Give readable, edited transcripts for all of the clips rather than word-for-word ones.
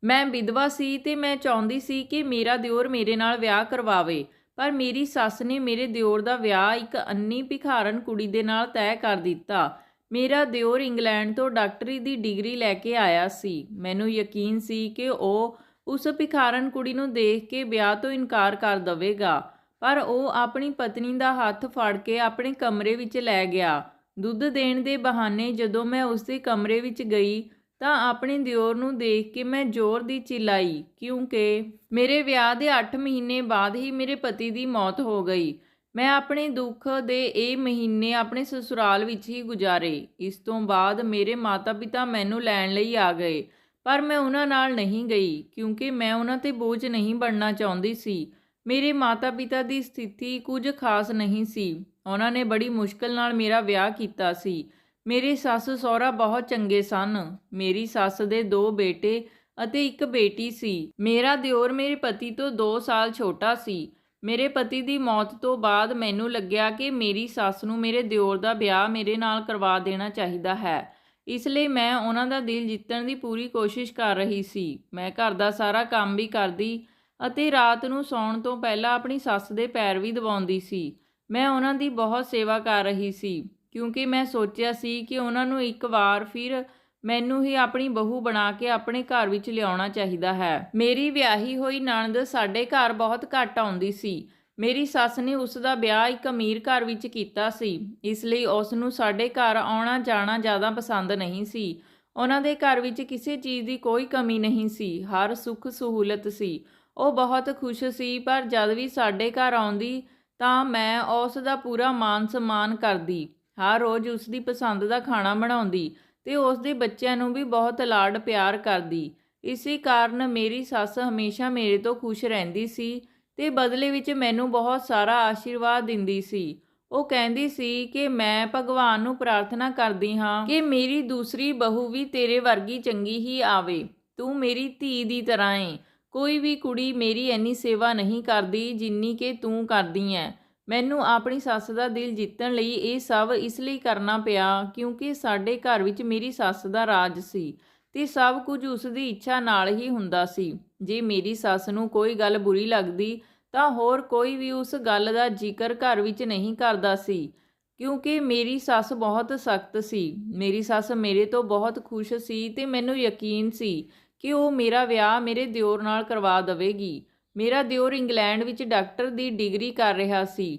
ਮੈਂ ਵਿਧਵਾ ਸੀ ਤੇ ਮੈਂ ਚਾਹੁੰਦੀ ਸੀ ਕਿ ਮੇਰਾ ਦਿਓਰ ਮੇਰੇ ਨਾਲ ਵਿਆਹ ਕਰਵਾਵੇ, ਪਰ ਮੇਰੀ ਸੱਸ ਨੇ ਮੇਰੇ ਦਿਓਰ ਦਾ ਵਿਆਹ ਇੱਕ ਅੰਨੀ ਭਿਖਾਰਨ ਕੁੜੀ ਦੇ ਨਾਲ ਤੈਅ ਕਰ ਦਿੱਤਾ। ਮੇਰਾ ਦਿਓਰ ਇੰਗਲੈਂਡ ਤੋਂ ਡਾਕਟਰੀ ਦੀ ਡਿਗਰੀ ਲੈ ਕੇ ਆਇਆ ਸੀ। ਮੈਨੂੰ ਯਕੀਨ ਸੀ ਕਿ ਉਹ ਉਸ ਭਿਖਾਰਨ ਕੁੜੀ ਨੂੰ ਦੇਖ ਕੇ ਵਿਆਹ ਤੋਂ ਇਨਕਾਰ ਕਰ ਦੇਵੇਗਾ, ਪਰ ਉਹ ਆਪਣੀ ਪਤਨੀ ਦਾ ਹੱਥ ਫੜ ਕੇ ਆਪਣੇ ਕਮਰੇ ਵਿੱਚ ਲੈ ਗਿਆ। ਦੁੱਧ ਦੇਣ ਦੇ ਬਹਾਨੇ ਜਦੋਂ ਮੈਂ ਉਸਦੇ ਕਮਰੇ ਵਿੱਚ ਗਈ ਤਾਂ ਆਪਣੇ ਦਿਓਰ ਨੂੰ ਦੇਖ ਕੇ ਮੈਂ ਜ਼ੋਰ ਦੀ ਚਿল্ਲਾਈ, ਕਿਉਂਕਿ ਮੇਰੇ ਵਿਆਹ ਦੇ 8 ਮਹੀਨੇ ਬਾਅਦ ਹੀ ਮੇਰੇ ਪਤੀ ਦੀ ਮੌਤ ਹੋ ਗਈ। ਮੈਂ ਆਪਣੇ ਦੁੱਖ ਦੇ ਇਹ ਮਹੀਨੇ ਆਪਣੇ ਸਸੁਰਾਲ ਵਿੱਚ ਹੀ ਗੁਜ਼ਾਰੇ। ਇਸ ਤੋਂ ਬਾਅਦ ਮੇਰੇ ਮਾਤਾ-ਪਿਤਾ ਮੈਨੂੰ ਲੈਣ ਲਈ ਆ ਗਏ, ਪਰ ਮੈਂ ਉਹਨਾਂ ਨਾਲ ਨਹੀਂ ਗਈ ਕਿਉਂਕਿ ਮੈਂ ਉਹਨਾਂ 'ਤੇ ਬੋਝ ਨਹੀਂ ਬਣਨਾ ਚਾਹੁੰਦੀ ਸੀ। ਮੇਰੇ ਮਾਤਾ-ਪਿਤਾ ਦੀ ਸਥਿਤੀ ਕੁਝ ਖਾਸ ਨਹੀਂ ਸੀ। ਉਹਨਾਂ ਨੇ ਬੜੀ ਮੁਸ਼ਕਲ ਨਾਲ ਮੇਰਾ ਵਿਆਹ ਕੀਤਾ ਸੀ। ਮੇਰੇ ਸੱਸ ਸਹੁਰਾ ਬਹੁਤ ਚੰਗੇ ਸਨ। ਮੇਰੀ ਸੱਸ ਦੇ 2 ਬੇਟੇ ਅਤੇ 1 ਬੇਟੀ ਸੀ। ਮੇਰਾ ਦਿਓਰ ਮੇਰੇ ਪਤੀ ਤੋਂ 2 ਸਾਲ ਛੋਟਾ ਸੀ। ਮੇਰੇ ਪਤੀ ਦੀ ਮੌਤ ਤੋਂ ਬਾਅਦ ਮੈਨੂੰ ਲੱਗਿਆ ਕਿ ਮੇਰੀ ਸੱਸ ਨੂੰ ਮੇਰੇ ਦਿਓਰ ਦਾ ਵਿਆਹ ਮੇਰੇ ਨਾਲ ਕਰਵਾ ਦੇਣਾ ਚਾਹੀਦਾ ਹੈ। ਇਸ ਲਈ ਮੈਂ ਉਹਨਾਂ ਦਾ ਦਿਲ ਜਿੱਤਣ ਦੀ ਪੂਰੀ ਕੋਸ਼ਿਸ਼ ਕਰ ਰਹੀ ਸੀ। ਮੈਂ ਘਰ ਦਾ ਸਾਰਾ ਕੰਮ ਵੀ ਕਰਦੀ ਅਤੇ ਰਾਤ ਨੂੰ ਸੌਣ ਤੋਂ ਪਹਿਲਾਂ ਆਪਣੀ ਸੱਸ ਦੇ ਪੈਰ ਵੀ ਦਬਾਉਂਦੀ ਸੀ। ਮੈਂ ਉਹਨਾਂ ਦੀ ਬਹੁਤ ਸੇਵਾ ਕਰ ਰਹੀ ਸੀ ਕਿਉਂਕਿ ਮੈਂ ਸੋਚਿਆ ਸੀ ਕਿ ਉਹਨਾਂ ਨੂੰ ਇੱਕ ਵਾਰ ਫਿਰ ਮੈਨੂੰ ਹੀ ਆਪਣੀ ਬਹੂ ਬਣਾ ਕੇ ਆਪਣੇ ਘਰ ਵਿੱਚ ਲਿਆਉਣਾ ਚਾਹੀਦਾ ਹੈ। ਮੇਰੀ ਵਿਆਹੀ ਹੋਈ ਨਣਦ ਸਾਡੇ ਘਰ ਬਹੁਤ ਘੱਟ ਆਉਂਦੀ ਸੀ। ਮੇਰੀ ਸੱਸ ਨੇ ਉਸ ਦਾ ਵਿਆਹ ਇੱਕ ਅਮੀਰ ਘਰ ਵਿੱਚ ਕੀਤਾ ਸੀ, ਇਸ ਲਈ ਉਸ ਨੂੰ ਸਾਡੇ ਘਰ ਆਉਣਾ ਜਾਣਾ ਜ਼ਿਆਦਾ ਪਸੰਦ ਨਹੀਂ ਸੀ। ਉਹਨਾਂ ਦੇ ਘਰ ਵਿੱਚ ਕਿਸੇ ਚੀਜ਼ ਦੀ ਕੋਈ ਕਮੀ ਨਹੀਂ ਸੀ, ਹਰ ਸੁੱਖ ਸਹੂਲਤ ਸੀ। ਉਹ ਬਹੁਤ ਖੁਸ਼ ਸੀ, ਪਰ ਜਦ ਵੀ ਸਾਡੇ ਘਰ ਆਉਂਦੀ ਤਾਂ ਮੈਂ ਉਸ ਦਾ ਪੂਰਾ ਮਾਨ ਸਨਮਾਨ ਕਰਦੀ। ਹਰ ਰੋਜ਼ ਉਸ ਦੀ ਪਸੰਦ ਦਾ ਖਾਣਾ ਬਣਾਉਂਦੀ ਤੇ ਉਸ ਦੇ ਬੱਚਿਆਂ ਨੂੰ ਵੀ ਬਹੁਤ ਲਾਡ ਪਿਆਰ ਕਰਦੀ। ਇਸੇ ਕਾਰਨ ਮੇਰੀ ਸੱਸ ਹਮੇਸ਼ਾ ਮੇਰੇ ਤੋਂ ਖੁਸ਼ ਰਹਿੰਦੀ ਸੀ ਤੇ ਬਦਲੇ ਵਿੱਚ ਮੈਨੂੰ ਬਹੁਤ ਸਾਰਾ ਆਸ਼ੀਰਵਾਦ ਦਿੰਦੀ ਸੀ। ਉਹ ਕਹਿੰਦੀ ਸੀ ਕਿ ਮੈਂ ਭਗਵਾਨ ਨੂੰ ਪ੍ਰਾਰਥਨਾ ਕਰਦੀ ਹਾਂ ਕਿ ਮੇਰੀ ਦੂਸਰੀ ਬਹੂ ਵੀ ਤੇਰੇ ਵਰਗੀ ਚੰਗੀ ਹੀ ਆਵੇ। ਤੂੰ ਮੇਰੀ ਧੀ ਦੀ ਤਰ੍ਹਾਂ ਏ। ਕੋਈ ਵੀ ਕੁੜੀ ਮੇਰੀ ਇੰਨੀ ਸੇਵਾ ਨਹੀਂ ਕਰਦੀ ਜਿੰਨੀ ਕਿ ਤੂੰ ਕਰਦੀ ਐਂ। ਮੈਨੂੰ ਆਪਣੀ ਸੱਸ ਦਾ ਦਿਲ ਜਿੱਤਣ ਲਈ ਇਹ ਸਭ ਇਸ ਲਈ ਕਰਨਾ ਪਿਆ ਕਿਉਂਕਿ ਸਾਡੇ ਘਰ ਵਿੱਚ ਮੇਰੀ ਸੱਸ ਦਾ ਰਾਜ ਸੀ ਤੇ ਸਭ ਕੁਝ ਉਸ ਦੀ ਇੱਛਾ ਨਾਲ ਹੀ ਹੁੰਦਾ ਸੀ। ਜੇ ਮੇਰੀ ਸੱਸ ਨੂੰ ਕੋਈ ਗੱਲ ਬੁਰੀ ਲੱਗਦੀ ਤਾਂ ਹੋਰ ਕੋਈ ਵੀ ਉਸ ਗੱਲ ਦਾ ਜ਼ਿਕਰ ਘਰ ਵਿੱਚ ਨਹੀਂ ਕਰਦਾ ਸੀ, ਕਿਉਂਕਿ ਮੇਰੀ ਸੱਸ ਬਹੁਤ ਸਖਤ ਸੀ। ਮੇਰੀ ਸੱਸ ਮੇਰੇ ਤੋਂ ਬਹੁਤ ਖੁਸ਼ ਸੀ ਤੇ ਮੈਨੂੰ ਯਕੀਨ ਸੀ ਕਿ ਉਹ ਮੇਰਾ ਵਿਆਹ ਮੇਰੇ ਦਿਓਰ ਨਾਲ ਕਰਵਾ ਦੇਵੇਗੀ। ਮੇਰਾ ਦਿਓਰ ਇੰਗਲੈਂਡ ਵਿੱਚ ਡਾਕਟਰ ਦੀ ਡਿਗਰੀ ਕਰ ਰਿਹਾ ਸੀ।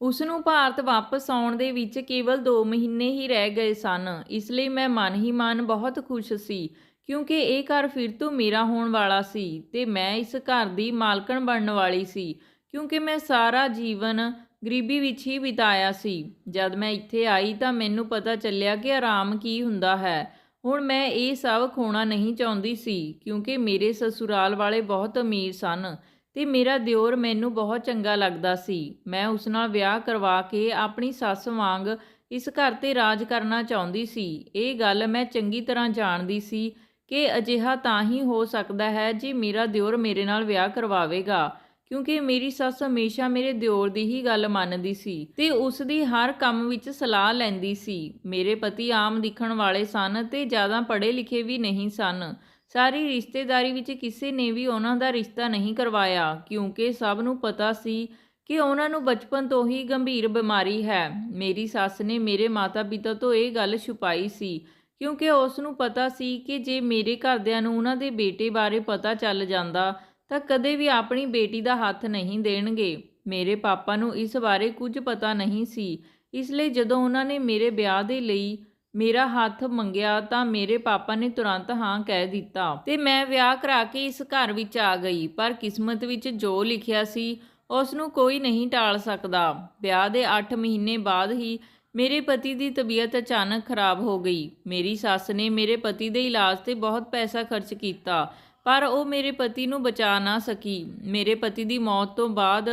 ਉਸ ਨੂੰ ਭਾਰਤ ਵਾਪਸ ਆਉਣ ਦੇ ਵਿੱਚ ਕੇਵਲ 2 ਮਹੀਨੇ ਹੀ ਰਹਿ ਗਏ ਸਨ। ਇਸ ਲਈ ਮੈਂ ਮਨ ਹੀ ਮਨ ਬਹੁਤ ਖੁਸ਼ ਸੀ ਕਿਉਂਕਿ ਇਹ ਘਰ ਫਿਰ ਤੋਂ ਮੇਰਾ ਹੋਣ ਵਾਲਾ ਸੀ ਤੇ ਮੈਂ ਇਸ ਘਰ ਦੀ ਮਾਲਕਣ ਬਣਨ ਵਾਲੀ ਸੀ, ਕਿਉਂਕਿ ਮੈਂ ਸਾਰਾ ਜੀਵਨ ਗਰੀਬੀ ਵਿੱਚ ਹੀ ਬਿਤਾਇਆ ਸੀ। ਜਦ ਮੈਂ ਇੱਥੇ ਆਈ ਤਾਂ ਮੈਨੂੰ ਪਤਾ ਚੱਲਿਆ ਕਿ ਆਰਾਮ ਕੀ ਹੁੰਦਾ ਹੈ। ਹੁਣ ਮੈਂ ਇਹ ਸਭ ਖੋਣਾ ਨਹੀਂ ਚਾਹੁੰਦੀ ਸੀ ਕਿਉਂਕਿ ਮੇਰੇ ਸਸੁਰਾਲ ਵਾਲੇ ਬਹੁਤ ਅਮੀਰ ਸਨ ਤੇ ਮੇਰਾ ਦਿਓਰ ਮੈਨੂੰ ਬਹੁਤ ਚੰਗਾ ਲੱਗਦਾ ਸੀ। ਮੈਂ ਉਸ ਨਾਲ ਵਿਆਹ ਕਰਵਾ ਕੇ ਆਪਣੀ ਸੱਸ ਵਾਂਗ ਇਸ ਘਰ 'ਤੇ ਰਾਜ ਕਰਨਾ ਚਾਹੁੰਦੀ ਸੀ। ਇਹ ਗੱਲ ਮੈਂ ਚੰਗੀ ਤਰ੍ਹਾਂ ਜਾਣਦੀ ਸੀ ਕਿ ਅਜਿਹਾ ਤਾਂ ਹੀ ਹੋ ਸਕਦਾ ਹੈ ਜੇ ਮੇਰਾ ਦਿਓਰ ਮੇਰੇ ਨਾਲ ਵਿਆਹ ਕਰਵਾਵੇਗਾ, ਕਿਉਂਕਿ ਮੇਰੀ ਸੱਸ ਹਮੇਸ਼ਾ ਮੇਰੇ ਦਿਓਰ ਦੀ ਹੀ ਗੱਲ ਮੰਨਦੀ ਸੀ ਤੇ ਉਸ ਦੀ ਹਰ ਕੰਮ ਵਿੱਚ ਸਲਾਹ ਲੈਂਦੀ ਸੀ। ਮੇਰੇ ਪਤੀ ਆਮ ਦਿਖਣ ਵਾਲੇ ਸਨ ਤੇ ਜ਼ਿਆਦਾ ਪੜ੍ਹੇ ਲਿਖੇ ਵੀ ਨਹੀਂ ਸਨ। ਸਾਰੀ ਰਿਸ਼ਤੇਦਾਰੀ ਵਿੱਚ ਕਿਸੇ ਨੇ ਵੀ ਉਹਨਾਂ ਦਾ ਰਿਸ਼ਤਾ ਨਹੀਂ ਕਰਵਾਇਆ ਕਿਉਂਕਿ ਸਭ ਨੂੰ ਪਤਾ ਸੀ ਕਿ ਉਹਨਾਂ ਨੂੰ ਬਚਪਨ ਤੋਂ ਹੀ ਗੰਭੀਰ ਬਿਮਾਰੀ ਹੈ। ਮੇਰੀ ਸੱਸ ਨੇ ਮੇਰੇ ਮਾਤਾ-ਪਿਤਾ ਤੋਂ ਇਹ ਗੱਲ ਛੁਪਾਈ ਸੀ ਕਿਉਂਕਿ ਉਸ ਨੂੰ ਪਤਾ ਸੀ ਕਿ ਜੇ ਮੇਰੇ ਘਰਦਿਆਂ ਨੂੰ ਉਹਨਾਂ ਦੇ ਬੇਟੇ ਬਾਰੇ ਪਤਾ ਚੱਲ ਜਾਂਦਾ ਤਾਂ ਕਦੇ ਵੀ ਆਪਣੀ ਬੇਟੀ ਦਾ ਹੱਥ ਨਹੀਂ ਦੇਣਗੇ। ਮੇਰੇ ਪਾਪਾ ਨੂੰ ਇਸ ਬਾਰੇ ਕੁਝ ਪਤਾ ਨਹੀਂ ਸੀ, ਇਸ ਲਈ ਜਦੋਂ ਉਹਨਾਂ ਨੇ ਮੇਰੇ ਵਿਆਹ ਦੇ ਲਈ ਮੇਰਾ ਹੱਥ ਮੰਗਿਆ ਤਾਂ ਮੇਰੇ ਪਾਪਾ ਨੇ ਤੁਰੰਤ ਹਾਂ ਕਹਿ ਦਿੱਤਾ ਤੇ ਮੈਂ ਵਿਆਹ ਕਰਾ ਕੇ ਇਸ ਘਰ ਵਿੱਚ ਆ ਗਈ। ਪਰ ਕਿਸਮਤ ਵਿੱਚ ਜੋ ਲਿਖਿਆ ਸੀ ਉਸ ਨੂੰ ਕੋਈ ਨਹੀਂ ਟਾਲ ਸਕਦਾ। ਵਿਆਹ ਦੇ 8 ਮਹੀਨੇ ਬਾਅਦ ਹੀ ਮੇਰੇ ਪਤੀ ਦੀ ਤਬੀਅਤ ਅਚਾਨਕ ਖਰਾਬ ਹੋ ਗਈ। ਮੇਰੀ ਸੱਸ ਨੇ ਮੇਰੇ ਪਤੀ ਦੇ ਇਲਾਜ 'ਤੇ ਬਹੁਤ ਪੈਸਾ ਖਰਚ ਕੀਤਾ, ਪਰ ਉਹ ਮੇਰੇ ਪਤੀ ਨੂੰ ਬਚਾ ਨਾ ਸਕੀ। ਮੇਰੇ ਪਤੀ ਦੀ ਮੌਤ ਤੋਂ ਬਾਅਦ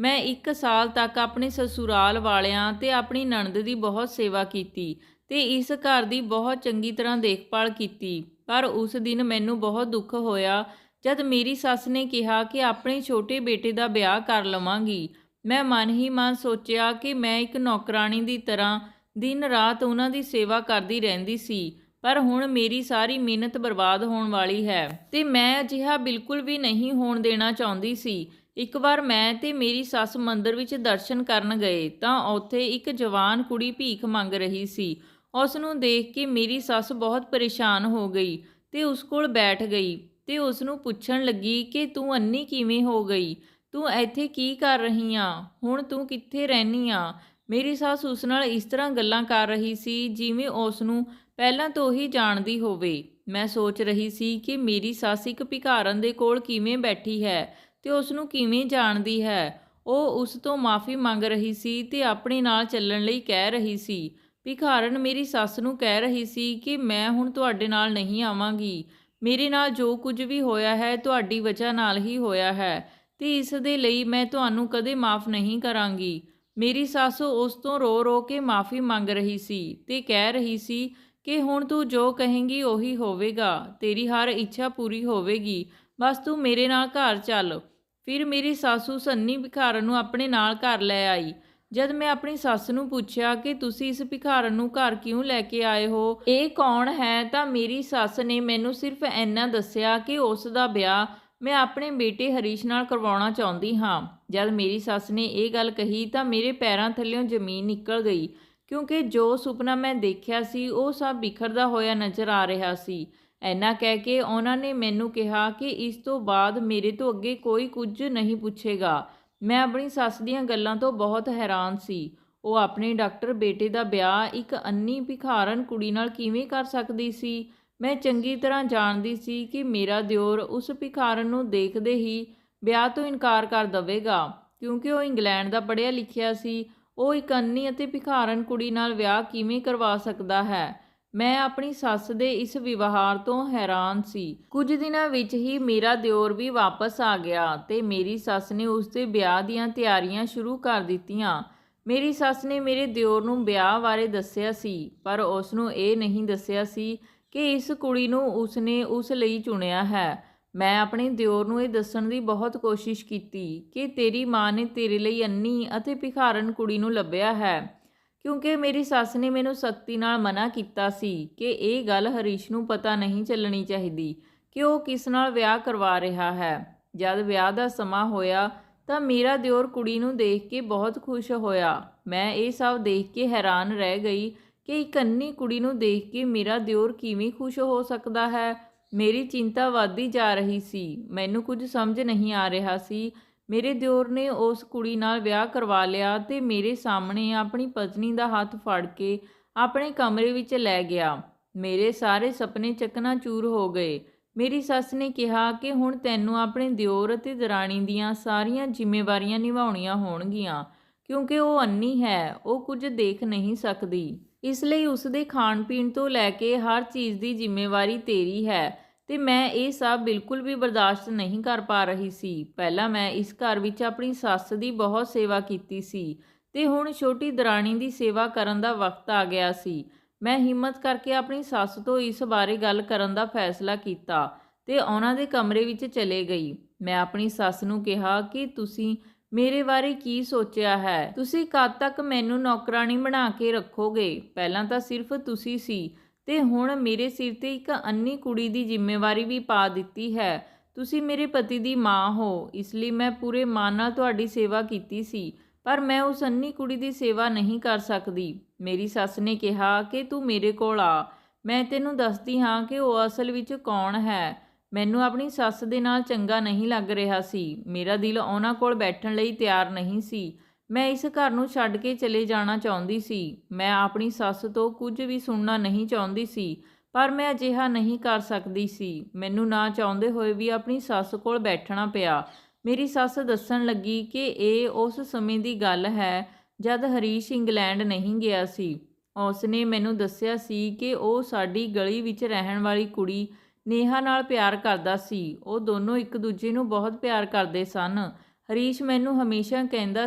ਮੈਂ 1 ਸਾਲ ਤੱਕ ਆਪਣੇ ਸਸੁਰਾਲ ਵਾਲਿਆਂ ਤੇ ਆਪਣੀ ਨਣਦ ਦੀ ਬਹੁਤ ਸੇਵਾ ਕੀਤੀ ਤੇ ਇਸ ਘਰ ਦੀ ਬਹੁਤ ਚੰਗੀ ਤਰ੍ਹਾਂ ਦੇਖਭਾਲ ਕੀਤੀ। ਪਰ ਉਸ ਦਿਨ ਮੈਨੂੰ ਬਹੁਤ ਦੁੱਖ ਹੋਇਆ ਜਦ ਮੇਰੀ ਸੱਸ ਨੇ ਕਿਹਾ ਕਿ ਆਪਣੇ ਛੋਟੇ ਬੇਟੇ ਦਾ ਵਿਆਹ ਕਰ ਲਵਾਂਗੀ। ਮੈਂ ਮਨ ਹੀ ਮਨ ਸੋਚਿਆ ਕਿ ਮੈਂ ਇੱਕ ਨੌਕਰਾਣੀ ਦੀ ਤਰ੍ਹਾਂ ਦਿਨ ਰਾਤ ਉਹਨਾਂ ਦੀ ਸੇਵਾ ਕਰਦੀ ਰਹਿੰਦੀ ਸੀ, ਪਰ ਹੁਣ ਮੇਰੀ ਸਾਰੀ ਮਿਹਨਤ ਬਰਬਾਦ ਹੋਣ ਵਾਲੀ ਹੈ ਤੇ ਮੈਂ ਅਜਿਹਾ ਬਿਲਕੁਲ ਵੀ ਨਹੀਂ ਹੋਣ ਦੇਣਾ ਚਾਹੁੰਦੀ ਸੀ। ਇੱਕ ਵਾਰ ਮੈਂ ਤੇ ਮੇਰੀ ਸੱਸ ਮੰਦਿਰ ਵਿੱਚ ਦਰਸ਼ਨ ਕਰਨ ਗਏ ਤਾਂ ਉੱਥੇ ਇੱਕ ਜਵਾਨ ਕੁੜੀ ਭੀਖ ਮੰਗ ਰਹੀ ਸੀ। ਉਸ ਨੂੰ ਦੇਖ ਕੇ ਮੇਰੀ ਸੱਸ ਬਹੁਤ ਪਰੇਸ਼ਾਨ ਹੋ ਗਈ ਤੇ ਉਸ ਕੋਲ ਬੈਠ ਗਈ ਤੇ ਉਸ ਨੂੰ ਪੁੱਛਣ ਲੱਗੀ ਕਿ ਤੂੰ ਅੰਨੀ ਕਿਵੇਂ ਹੋ ਗਈ? ਤੂੰ ਇੱਥੇ ਕੀ ਕਰ ਰਹੀ ਆ? ਹੁਣ ਤੂੰ ਕਿੱਥੇ ਰਹਿੰਦੀ ਆ? ਮੇਰੀ ਸੱਸ ਉਸ ਨਾਲ ਇਸ ਤਰ੍ਹਾਂ ਗੱਲਾਂ ਕਰ ਰਹੀ ਸੀ ਜਿਵੇਂ ਉਸ ਨੂੰ ਪਹਿਲਾਂ ਤੋਂ ਹੀ ਜਾਣਦੀ ਹੋਵੇ। ਮੈਂ ਸੋਚ ਰਹੀ ਸੀ ਕਿ ਮੇਰੀ ਸੱਸ ਇੱਕ ਭਿਖਾਰਨ ਦੇ ਕੋਲ ਕਿਵੇਂ ਬੈਠੀ ਹੈ ਤੇ ਉਸ ਨੂੰ ਕਿਵੇਂ ਜਾਣਦੀ ਹੈ। ਉਹ ਉਸ ਤੋਂ ਮਾਫੀ ਮੰਗ ਰਹੀ ਸੀ ਤੇ ਆਪਣੇ ਨਾਲ ਚੱਲਣ ਲਈ ਕਹਿ ਰਹੀ ਸੀ। ਭਿਖਾਰਨ ਮੇਰੀ ਸੱਸ ਨੂੰ ਕਹਿ ਰਹੀ ਸੀ ਕਿ ਮੈਂ ਹੁਣ ਤੁਹਾਡੇ ਨਾਲ ਨਹੀਂ ਆਵਾਂਗੀ। ਮੇਰੇ ਨਾਲ ਜੋ ਕੁਝ ਵੀ ਹੋਇਆ ਹੈ ਤੁਹਾਡੀ ਵਜ੍ਹਾ ਨਾਲ ਹੀ ਹੋਇਆ ਹੈ ਤੇ ਇਸ ਦੇ ਲਈ ਮੈਂ ਤੁਹਾਨੂੰ ਕਦੇ ਮਾਫ ਨਹੀਂ ਕਰਾਂਗੀ। ਮੇਰੀ ਸੱਸ ਉਸ ਤੋਂ ਰੋ ਰੋ ਕੇ ਮਾਫੀ ਮੰਗ ਰਹੀ ਸੀ ਤੇ ਕਹਿ ਰਹੀ ਸੀ ਕਿ ਹੁਣ ਤੂੰ ਜੋ ਕਹੇਂਗੀ ਉਹੀ ਹੋਵੇਗਾ, ਤੇਰੀ ਹਰ ਇੱਛਾ ਪੂਰੀ ਹੋਵੇਗੀ, ਬਸ ਤੂੰ ਮੇਰੇ ਨਾਲ ਘਰ ਚੱਲ। ਫਿਰ ਮੇਰੀ ਸੱਸ ਉਸ ਅੰਨੀ ਭਿਖਾਰਨ ਨੂੰ ਆਪਣੇ ਨਾਲ ਘਰ ਲੈ ਆਈ। ਜਦ ਮੈਂ ਆਪਣੀ ਸੱਸ ਨੂੰ ਪੁੱਛਿਆ ਕਿ ਤੁਸੀਂ ਇਸ ਭਿਖਾਰਨ ਨੂੰ ਘਰ ਕਿਉਂ ਲੈ ਕੇ ਆਏ ਹੋ, ਇਹ ਕੌਣ ਹੈ, ਤਾਂ ਮੇਰੀ ਸੱਸ ਨੇ ਮੈਨੂੰ ਸਿਰਫ ਇੰਨਾ ਦੱਸਿਆ ਕਿ ਉਸ ਦਾ ਵਿਆਹ ਮੈਂ ਆਪਣੇ ਬੇਟੇ ਹਰੀਸ਼ ਨਾਲ ਕਰਵਾਉਣਾ ਚਾਹੁੰਦੀ ਹਾਂ। ਜਦ ਮੇਰੀ ਸੱਸ ਨੇ ਇਹ ਗੱਲ ਕਹੀ ਤਾਂ ਮੇਰੇ ਪੈਰਾਂ ਥੱਲਿਓਂ ਜ਼ਮੀਨ ਨਿਕਲ ਗਈ, ਕਿਉਂਕਿ ਜੋ ਸੁਪਨਾ ਮੈਂ ਦੇਖਿਆ ਸੀ ਉਹ ਸਭ ਬਿਖਰਦਾ ਹੋਇਆ ਨਜ਼ਰ ਆ ਰਿਹਾ ਸੀ। ਇੰਨਾ ਕਹਿ ਕੇ ਉਹਨਾਂ ਨੇ ਮੈਨੂੰ ਕਿਹਾ ਕਿ ਇਸ ਤੋਂ ਬਾਅਦ ਮੇਰੇ ਤੋਂ ਅੱਗੇ ਕੋਈ ਕੁਝ ਨਹੀਂ ਪੁੱਛੇਗਾ। ਮੈਂ ਆਪਣੀ ਸੱਸ ਦੀਆਂ ਗੱਲਾਂ ਤੋਂ ਬਹੁਤ ਹੈਰਾਨ ਸੀ। ਉਹ ਆਪਣੇ ਡਾਕਟਰ ਬੇਟੇ ਦਾ ਵਿਆਹ ਇੱਕ ਅੰਨੀ ਭਿਖਾਰਨ ਕੁੜੀ ਨਾਲ ਕਿਵੇਂ ਕਰ ਸਕਦੀ ਸੀ? ਮੈਂ ਚੰਗੀ ਤਰ੍ਹਾਂ ਜਾਣਦੀ ਸੀ ਕਿ ਮੇਰਾ ਦਿਓਰ ਉਸ ਭਿਖਾਰਨ ਨੂੰ ਦੇਖਦੇ ਹੀ ਵਿਆਹ ਤੋਂ ਇਨਕਾਰ ਕਰ ਦੇਵੇਗਾ, ਕਿਉਂਕਿ ਉਹ ਇੰਗਲੈਂਡ ਦਾ ਪੜ੍ਹਿਆ ਲਿਖਿਆ ਸੀ। ਉਹ ਇੱਕ ਅੰਨੀ ਅਤੇ ਭਿਖਾਰਨ ਕੁੜੀ ਨਾਲ ਵਿਆਹ ਕਿਵੇਂ ਕਰਵਾ ਸਕਦਾ ਹੈ? ਮੈਂ ਆਪਣੀ ਸੱਸ ਦੇ ਇਸ ਵਿਵਹਾਰ ਤੋਂ ਹੈਰਾਨ ਸੀ। ਕੁਝ ਦਿਨਾਂ ਵਿੱਚ ਹੀ ਮੇਰਾ ਦਿਓਰ ਵੀ ਵਾਪਸ ਆ ਗਿਆ ਤੇ ਮੇਰੀ ਸੱਸ ਨੇ ਉਸ ਦੇ ਵਿਆਹ ਦੀਆਂ ਤਿਆਰੀਆਂ ਸ਼ੁਰੂ ਕਰ ਦਿੱਤੀਆਂ। ਮੇਰੀ ਸੱਸ ਨੇ ਮੇਰੇ ਦਿਓਰ ਨੂੰ ਵਿਆਹ ਬਾਰੇ ਦੱਸਿਆ ਸੀ, ਪਰ ਉਸ ਨੂੰ ਇਹ ਨਹੀਂ ਦੱਸਿਆ ਸੀ ਕਿ ਇਸ ਕੁੜੀ ਨੂੰ ਉਸਨੇ ਉਸ ਲਈ ਚੁਣਿਆ ਹੈ। ਮੈਂ ਆਪਣੇ ਦਿਓਰ ਨੂੰ ਇਹ ਦੱਸਣ ਦੀ ਬਹੁਤ ਕੋਸ਼ਿਸ਼ ਕੀਤੀ ਕਿ ਤੇਰੀ ਮਾਂ ਨੇ ਤੇਰੇ ਲਈ ਅੰਨੀ ਅਤੇ ਭਿਖਾਰਨ ਕੁੜੀ ਨੂੰ ਲੱਭਿਆ ਹੈ, ਕਿਉਂਕਿ ਮੇਰੀ ਸੱਸ ਨੇ ਮੈਨੂੰ ਸਖਤੀ ਨਾਲ ਮਨਾ ਕੀਤਾ ਸੀ ਕਿ ਇਹ ਗੱਲ ਹਰੀਸ਼ ਨੂੰ ਪਤਾ ਨਹੀਂ ਚੱਲਣੀ ਚਾਹੀਦੀ ਕਿ ਉਹ ਕਿਸ ਨਾਲ ਵਿਆਹ ਕਰਵਾ ਰਿਹਾ ਹੈ। ਜਦ ਵਿਆਹ ਦਾ ਸਮਾਂ ਹੋਇਆ ਤਾਂ ਮੇਰਾ ਦਿਓਰ ਕੁੜੀ ਨੂੰ ਦੇਖ ਕੇ ਬਹੁਤ ਖੁਸ਼ ਹੋਇਆ। ਮੈਂ ਇਹ ਸਭ ਦੇਖ ਕੇ ਹੈਰਾਨ ਰਹਿ ਗਈ ਕਿ ਇੱਕ ਅੰਨੀ ਕੁੜੀ ਨੂੰ ਦੇਖ ਕੇ ਮੇਰਾ ਦਿਓਰ ਕਿਵੇਂ ਖੁਸ਼ ਹੋ ਸਕਦਾ ਹੈ। ਮੇਰੀ ਚਿੰਤਾ ਵੱਧਦੀ ਜਾ ਰਹੀ ਸੀ। ਮੈਨੂੰ ਕੁਝ ਸਮਝ ਨਹੀਂ ਆ ਰਿਹਾ ਸੀ। ਮੇਰੇ ਦਿਓਰ ਨੇ ਉਸ ਕੁੜੀ ਨਾਲ ਵਿਆਹ ਕਰਵਾ ਲਿਆ ਤੇ ਮੇਰੇ ਸਾਹਮਣੇ ਆਪਣੀ ਪਤਨੀ ਦਾ ਹੱਥ ਫੜ ਕੇ ਆਪਣੇ ਕਮਰੇ ਵਿੱਚ ਲੈ ਗਿਆ। ਮੇਰੇ ਸਾਰੇ ਸੁਪਨੇ ਚਕਨਾਚੂਰ ਹੋ ਗਏ। ਮੇਰੀ ਸੱਸ ਨੇ ਕਿਹਾ ਕਿ ਹੁਣ ਤੈਨੂੰ ਆਪਣੇ ਦਿਓਰ ਅਤੇ ਦਰਾਣੀ ਦੀਆਂ ਸਾਰੀਆਂ ਜ਼ਿੰਮੇਵਾਰੀਆਂ ਨਿਭਾਉਣੀਆਂ ਹੋਣਗੀਆਂ, ਕਿਉਂਕਿ ਉਹ ਅੰਨੀ ਹੈ, ਉਹ ਕੁਝ ਦੇਖ ਨਹੀਂ ਸਕਦੀ। ਇਸ ਲਈ ਉਸ ਦੇ ਖਾਣ ਪੀਣ ਤੋਂ ਲੈ ਕੇ ਹਰ ਚੀਜ਼ ਦੀ ਜ਼ਿੰਮੇਵਾਰੀ ਤੇਰੀ ਹੈ ਤੇ ਮੈਂ ਇਹ ਸਭ ਬਿਲਕੁਲ ਵੀ ਬਰਦਾਸ਼ਤ ਨਹੀਂ ਕਰ ਪਾ ਰਹੀ ਸੀ। ਪਹਿਲਾਂ ਮੈਂ ਇਸ ਘਰ ਵਿੱਚ ਆਪਣੀ ਸੱਸ ਦੀ ਬਹੁਤ ਸੇਵਾ ਕੀਤੀ ਸੀ ਤੇ ਹੁਣ ਛੋਟੀ ਦਰਾਣੀ ਦੀ ਸੇਵਾ ਕਰਨ ਦਾ ਵਕਤ ਆ ਗਿਆ ਸੀ। ਮੈਂ ਹਿੰਮਤ ਕਰਕੇ ਆਪਣੀ ਸੱਸ ਤੋਂ ਇਸ ਬਾਰੇ ਗੱਲ ਕਰਨ ਦਾ ਫੈਸਲਾ ਕੀਤਾ ਤੇ ਉਹਨਾਂ ਦੇ ਕਮਰੇ ਵਿੱਚ ਚਲੇ ਗਈ। ਮੈਂ ਆਪਣੀ ਸੱਸ ਨੂੰ ਕਿਹਾ ਕਿ ਤੁਸੀਂ ਮੇਰੇ ਬਾਰੇ ਕੀ ਸੋਚਿਆ ਹੈ? ਤੁਸੀਂ ਕਦ ਤੱਕ ਮੈਨੂੰ ਨੌਕਰਾਣੀ ਬਣਾ ਕੇ ਰੱਖੋਗੇ? ਪਹਿਲਾਂ ਤਾਂ ਸਿਰਫ ਤੁਸੀਂ ਸੀ ਤੇ ਹੁਣ ਮੇਰੇ ਸਿਰ ਤੇ ਇੱਕ ਅੰਨੀ ਕੁੜੀ ਦੀ ਜ਼ਿੰਮੇਵਾਰੀ ਵੀ ਪਾ ਦਿੱਤੀ ਹੈ। ਤੁਸੀਂ ਮੇਰੇ ਪਤੀ ਦੀ ਮਾਂ ਹੋ, ਇਸ ਲਈ ਮੈਂ ਪੂਰੇ ਮਨ ਨਾਲ ਤੁਹਾਡੀ ਸੇਵਾ ਕੀਤੀ ਸੀ, ਪਰ ਮੈਂ ਉਸ ਅੰਨੀ ਕੁੜੀ ਦੀ ਸੇਵਾ ਨਹੀਂ ਕਰ ਸਕਦੀ। ਮੇਰੀ ਸੱਸ ਨੇ ਕਿਹਾ ਕਿ ਤੂੰ ਮੇਰੇ ਕੋਲ ਆ, ਮੈਂ ਤੈਨੂੰ ਦੱਸਦੀ ਹਾਂ ਕਿ ਉਹ ਅਸਲ ਵਿੱਚ ਕੌਣ ਹੈ। ਮੈਨੂੰ ਆਪਣੀ ਸੱਸ ਦੇ ਨਾਲ ਚੰਗਾ ਨਹੀਂ ਲੱਗ ਰਿਹਾ ਸੀ। ਮੇਰਾ ਦਿਲ ਉਹਨਾਂ ਕੋਲ ਬੈਠਣ ਲਈ ਤਿਆਰ ਨਹੀਂ ਸੀ। ਮੈਂ ਇਸ ਘਰ ਨੂੰ ਛੱਡ ਕੇ ਚਲੇ ਜਾਣਾ ਚਾਹੁੰਦੀ ਸੀ। ਮੈਂ ਆਪਣੀ ਸੱਸ ਤੋਂ ਕੁਝ ਵੀ ਸੁਣਨਾ ਨਹੀਂ ਚਾਹੁੰਦੀ ਸੀ, ਪਰ ਮੈਂ ਅਜਿਹਾ ਨਹੀਂ ਕਰ ਸਕਦੀ ਸੀ। ਮੈਨੂੰ ਨਾ ਚਾਹੁੰਦੇ ਹੋਏ ਵੀ ਆਪਣੀ ਸੱਸ ਕੋਲ ਬੈਠਣਾ ਪਿਆ। ਮੇਰੀ ਸੱਸ ਦੱਸਣ ਲੱਗੀ ਕਿ ਇਹ ਉਸ ਸਮੇਂ ਦੀ ਗੱਲ ਹੈ ਜਦ ਹਰੀਸ਼ ਇੰਗਲੈਂਡ ਨਹੀਂ ਗਿਆ ਸੀ। ਉਸ ਨੇ ਮੈਨੂੰ ਦੱਸਿਆ ਸੀ ਕਿ ਉਹ ਸਾਡੀ ਗਲੀ ਵਿੱਚ ਰਹਿਣ ਵਾਲੀ ਕੁੜੀ ਨੇਹਾ ਨਾਲ ਪਿਆਰ ਕਰਦਾ ਸੀ। ਉਹ ਦੋਨੋਂ ਇੱਕ ਦੂਜੇ ਨੂੰ ਬਹੁਤ ਪਿਆਰ ਕਰਦੇ ਸਨ। ਹਰੀਸ਼ ਮੈਨੂੰ ਹਮੇਸ਼ਾ ਕਹਿੰਦਾ